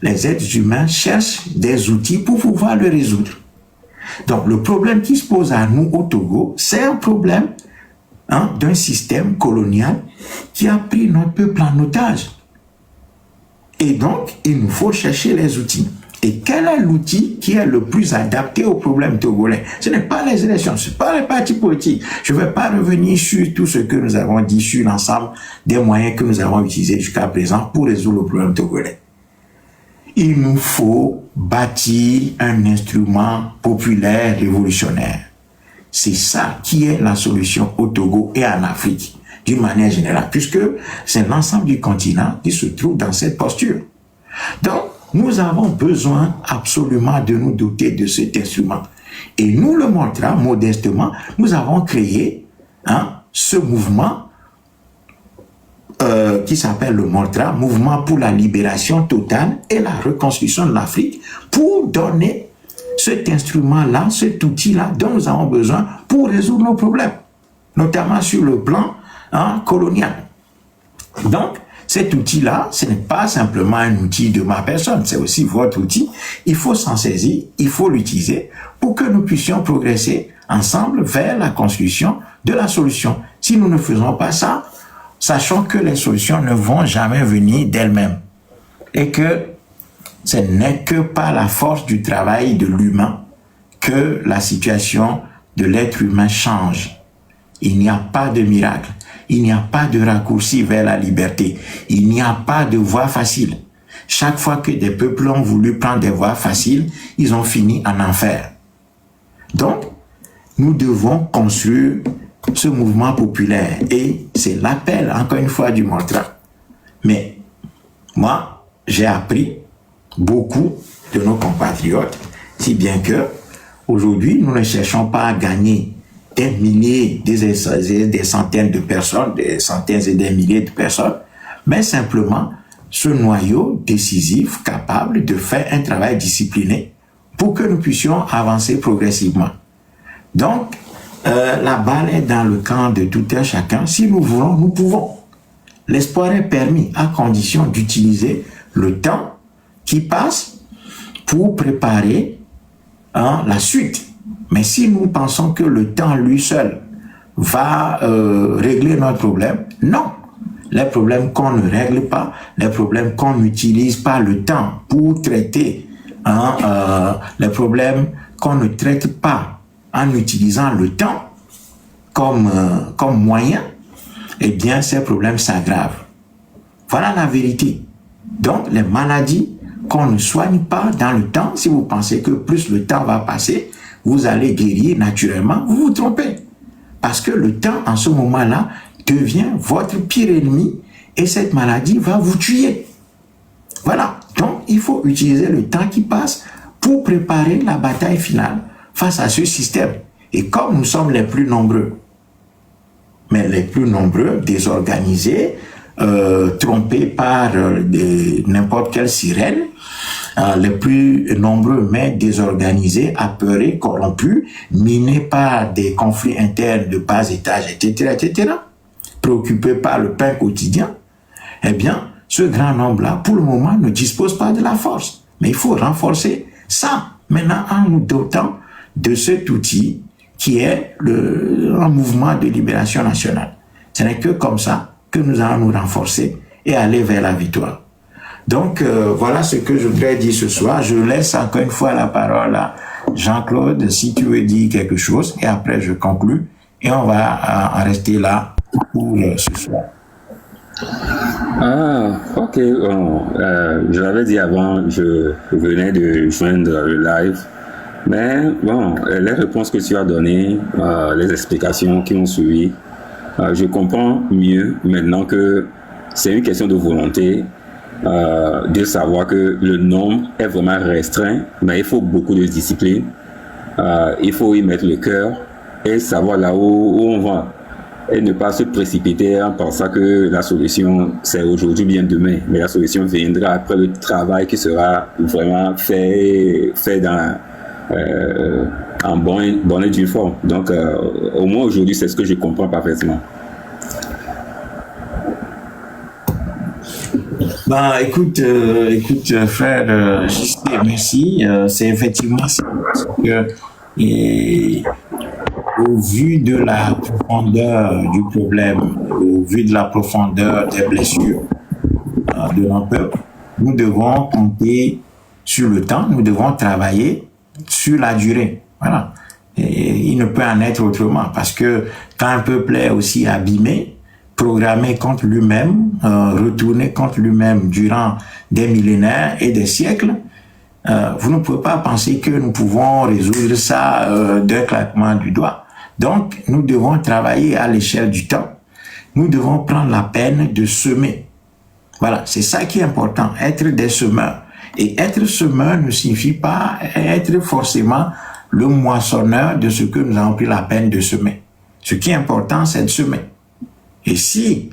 les êtres humains cherchent des outils pour pouvoir le résoudre. Donc, le problème qui se pose à nous au Togo, c'est un problème d'un système colonial qui a pris notre peuple en otage. Et donc, il nous faut chercher les outils. Et quel est l'outil qui est le plus adapté au problème togolais? Ce n'est pas les élections, ce n'est pas les partis politiques. Je ne vais pas revenir sur tout ce que nous avons dit, sur l'ensemble des moyens que nous avons utilisés jusqu'à présent pour résoudre le problème togolais. Il nous faut bâtir un instrument populaire révolutionnaire. C'est ça qui est la solution au Togo et en Afrique, d'une manière générale, puisque c'est l'ensemble du continent qui se trouve dans cette posture. Donc, nous avons besoin absolument de nous doter de cet instrument. Et nous le montrons modestement, nous avons créé ce mouvement qui s'appelle le MOLTRA, Mouvement pour la libération totale et la reconstruction de l'Afrique, pour donner cet instrument-là, cet outil-là dont nous avons besoin pour résoudre nos problèmes, notamment sur le plan colonial. Donc, cet outil-là, ce n'est pas simplement un outil de ma personne, c'est aussi votre outil. Il faut s'en saisir, il faut l'utiliser pour que nous puissions progresser ensemble vers la construction de la solution. Si nous ne faisons pas ça, sachons que les solutions ne vont jamais venir d'elles-mêmes et que ce n'est que par la force du travail de l'humain que la situation de l'être humain change. Il n'y a pas de miracle, il n'y a pas de raccourci vers la liberté, il n'y a pas de voie facile. Chaque fois que des peuples ont voulu prendre des voies faciles, ils ont fini en enfer. Donc, nous devons construire ce mouvement populaire et c'est l'appel, encore une fois, du Mortra. Mais moi, j'ai appris beaucoup de nos compatriotes, si bien que aujourd'hui, nous ne cherchons pas à gagner des milliers, des centaines de personnes, des centaines et des milliers de personnes, mais simplement ce noyau décisif capable de faire un travail discipliné pour que nous puissions avancer progressivement. Donc, la balle est dans le camp de tout un chacun. Si nous voulons, nous pouvons. L'espoir est permis à condition d'utiliser le temps qui passe pour préparer la suite. Mais si nous pensons que le temps lui seul va régler notre problème, non. Les problèmes qu'on ne règle pas, les problèmes qu'on n'utilise pas le temps pour traiter, les problèmes qu'on ne traite pas en utilisant le temps comme moyen, eh bien ces problèmes s'aggravent. Voilà la vérité. Donc les maladies qu'on ne soigne pas dans le temps, si vous pensez que plus le temps va passer, vous allez guérir naturellement, vous vous trompez. Parce que le temps, en ce moment-là, devient votre pire ennemi et cette maladie va vous tuer. Voilà. Donc, il faut utiliser le temps qui passe pour préparer la bataille finale face à ce système. Et comme nous sommes les plus nombreux, mais les plus nombreux, désorganisés, trompés par n'importe quelle sirène, les plus nombreux mais désorganisés, apeurés, corrompus, minés par des conflits internes de bas étage, etc., préoccupés par le pain quotidien, eh bien, ce grand nombre-là, pour le moment, ne dispose pas de la force. Mais il faut renforcer ça, maintenant, en nous dotant de cet outil qui est un mouvement de libération nationale. Ce n'est que comme ça que nous allons nous renforcer et aller vers la victoire. Donc, voilà ce que je voudrais dire ce soir. Je laisse encore une fois la parole à Jean-Claude, si tu veux dire quelque chose, et après je conclue, et on va en rester là pour ce soir. Ah, ok. Bon, je l'avais dit avant, je venais de joindre le live, mais bon, les réponses que tu as données, les explications qui ont suivi, je comprends mieux maintenant que c'est une question de volonté, de savoir que le nombre est vraiment restreint, mais il faut beaucoup de discipline, il faut y mettre le cœur et savoir là où on va et ne pas se précipiter en pensant que la solution c'est aujourd'hui bien demain, mais la solution viendra après le travail qui sera vraiment fait dans en bonne et due forme. Donc au moins aujourd'hui c'est ce que je comprends parfaitement. Ben, écoute, frère, merci. C'est effectivement ça. Et au vu de la profondeur du problème, au vu de la profondeur des blessures de nos peuples, nous devons compter sur le temps, nous devons travailler sur la durée. Voilà. Et il ne peut en être autrement parce que quand un peuple est aussi abîmé, programmé contre lui-même, retourné contre lui-même durant des millénaires et des siècles, vous ne pouvez pas penser que nous pouvons résoudre ça d'un claquement du doigt. Donc, nous devons travailler à l'échelle du temps. Nous devons prendre la peine de semer. Voilà, c'est ça qui est important, être des semeurs. Et être semeur ne signifie pas être forcément le moissonneur de ce que nous avons pris la peine de semer. Ce qui est important, c'est de semer. Et si,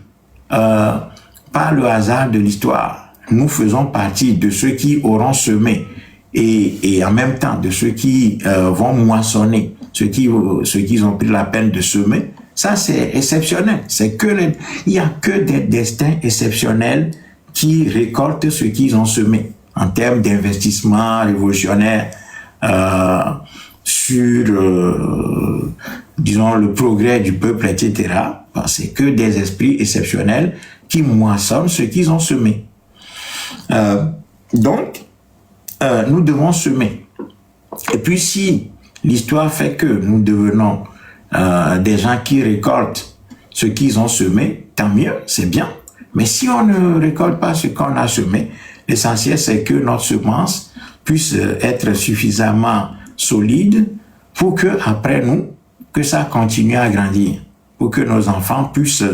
par le hasard de l'histoire, nous faisons partie de ceux qui auront semé et en même temps de ceux qui vont moissonner, ceux qui ont pris la peine de semer, ça c'est exceptionnel. Il n'y a que des destins exceptionnels qui récoltent ce qu'ils ont semé en termes d'investissement révolutionnaire sur, disons, le progrès du peuple, etc. C'est que des esprits exceptionnels qui moissonnent ce qu'ils ont semé. Donc, nous devons semer. Et puis, si l'histoire fait que nous devenons des gens qui récoltent ce qu'ils ont semé, tant mieux, c'est bien. Mais si on ne récolte pas ce qu'on a semé, l'essentiel, c'est que notre semence puisse être suffisamment solide pour que, après nous, que ça continue à grandir, pour que nos enfants puissent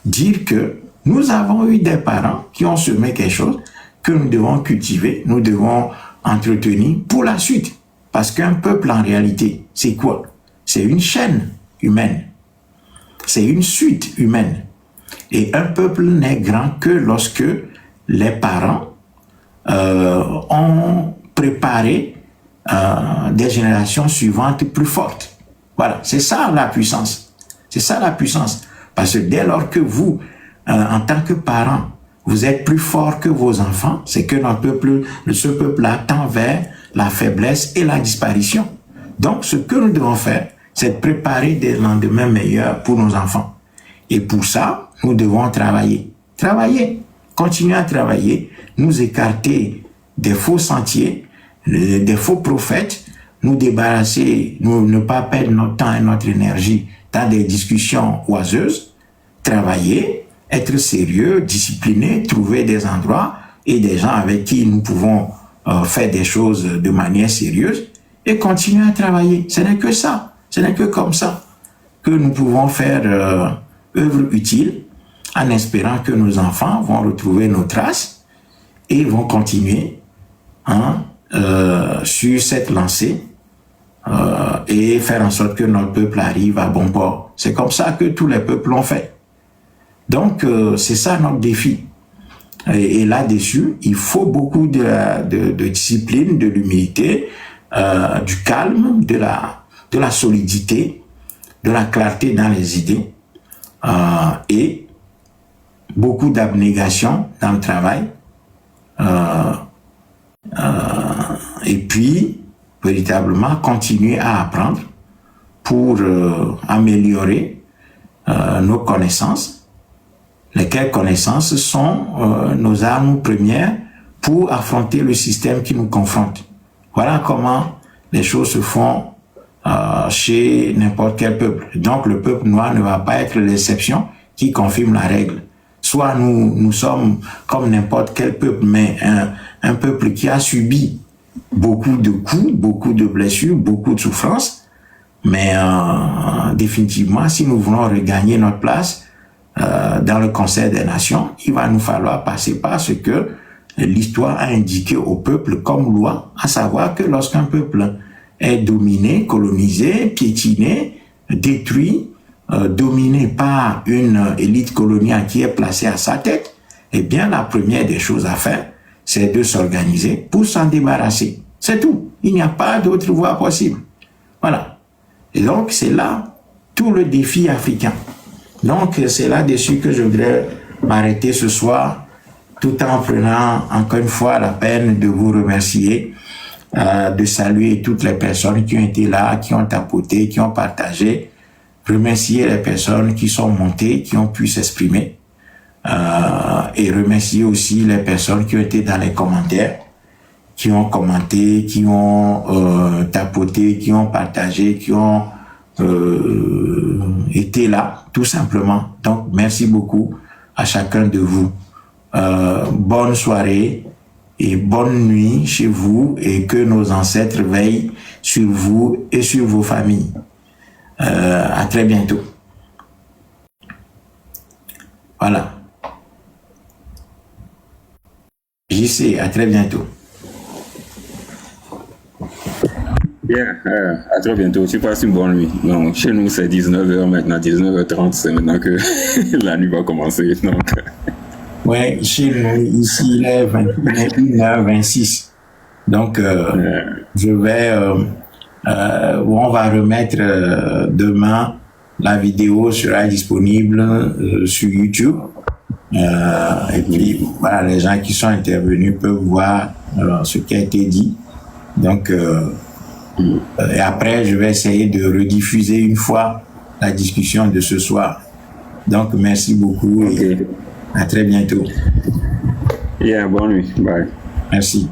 dire que nous avons eu des parents qui ont semé quelque chose que nous devons cultiver, nous devons entretenir pour la suite. Parce qu'un peuple, en réalité, c'est quoi? C'est une chaîne humaine. C'est une suite humaine. Et un peuple n'est grand que lorsque les parents ont préparé des générations suivantes plus fortes. Voilà, c'est ça la puissance. C'est ça la puissance. Parce que dès lors que vous, en tant que parents, vous êtes plus fort que vos enfants, c'est que notre peuple, ce peuple-là tend vers la faiblesse et la disparition. Donc, ce que nous devons faire, c'est de préparer des lendemains meilleurs pour nos enfants. Et pour ça, nous devons travailler. Travailler, continuer à travailler, nous écarter des faux sentiers, des faux prophètes, nous débarrasser, ne pas perdre notre temps et notre énergie dans des discussions oiseuses, travailler, être sérieux, discipliné, trouver des endroits et des gens avec qui nous pouvons faire des choses de manière sérieuse et continuer à travailler. Ce n'est que ça, ce n'est que comme ça que nous pouvons faire œuvre utile en espérant que nos enfants vont retrouver nos traces et vont continuer sur cette lancée et faire en sorte que notre peuple arrive à bon port. C'est comme ça que tous les peuples l'ont fait. Donc, c'est ça notre défi. Et là-dessus, il faut beaucoup de discipline, de l'humilité, du calme, de la solidité, de la clarté dans les idées et beaucoup d'abnégation dans le travail. Et puis, véritablement, continuer à apprendre pour améliorer nos connaissances. Lesquelles connaissances sont nos armes premières pour affronter le système qui nous confronte. Voilà comment les choses se font chez n'importe quel peuple. Donc le peuple noir ne va pas être l'exception qui confirme la règle. Soit nous sommes comme n'importe quel peuple, mais un peuple qui a subi beaucoup de coups, beaucoup de blessures, beaucoup de souffrances, mais définitivement, si nous voulons regagner notre place dans le Conseil des Nations, il va nous falloir passer par ce que l'histoire a indiqué au peuple comme loi, à savoir que lorsqu'un peuple est dominé, colonisé, piétiné, détruit, dominé par une élite coloniale qui est placée à sa tête, eh bien la première des choses à faire, c'est de s'organiser pour s'en débarrasser. C'est tout. Il n'y a pas d'autre voie possible. Voilà. Et donc c'est là tout le défi africain. Donc, c'est là-dessus que je voudrais m'arrêter ce soir, tout en prenant encore une fois la peine de vous remercier, de saluer toutes les personnes qui ont été là, qui ont tapoté, qui ont partagé, remercier les personnes qui sont montées, qui ont pu s'exprimer, et remercier aussi les personnes qui ont été dans les commentaires, qui ont commenté, qui ont tapoté, qui ont partagé, qui ont été là, tout simplement. Donc, merci beaucoup à chacun de vous. Bonne soirée et bonne nuit chez vous et que nos ancêtres veillent sur vous et sur vos familles. À très bientôt. Voilà. JC, à très bientôt. Bien, à très bientôt. Tu passes une bonne nuit. Donc, chez nous, c'est 19h maintenant, 19h30, c'est maintenant que la nuit va commencer. Donc... Oui, chez nous, ici, il est 21h26. Donc, je vais, on va remettre demain, la vidéo sera disponible sur YouTube. Et puis, voilà, les gens qui sont intervenus peuvent voir ce qui a été dit. Donc, Et après, je vais essayer de rediffuser une fois la discussion de ce soir. Donc, merci beaucoup et à très bientôt. Yeah, bonne nuit. Bye. Merci.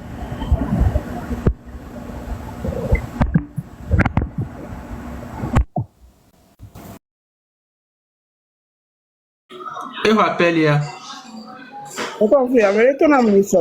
Eu rappelle, Então, filha, eu estou na missa.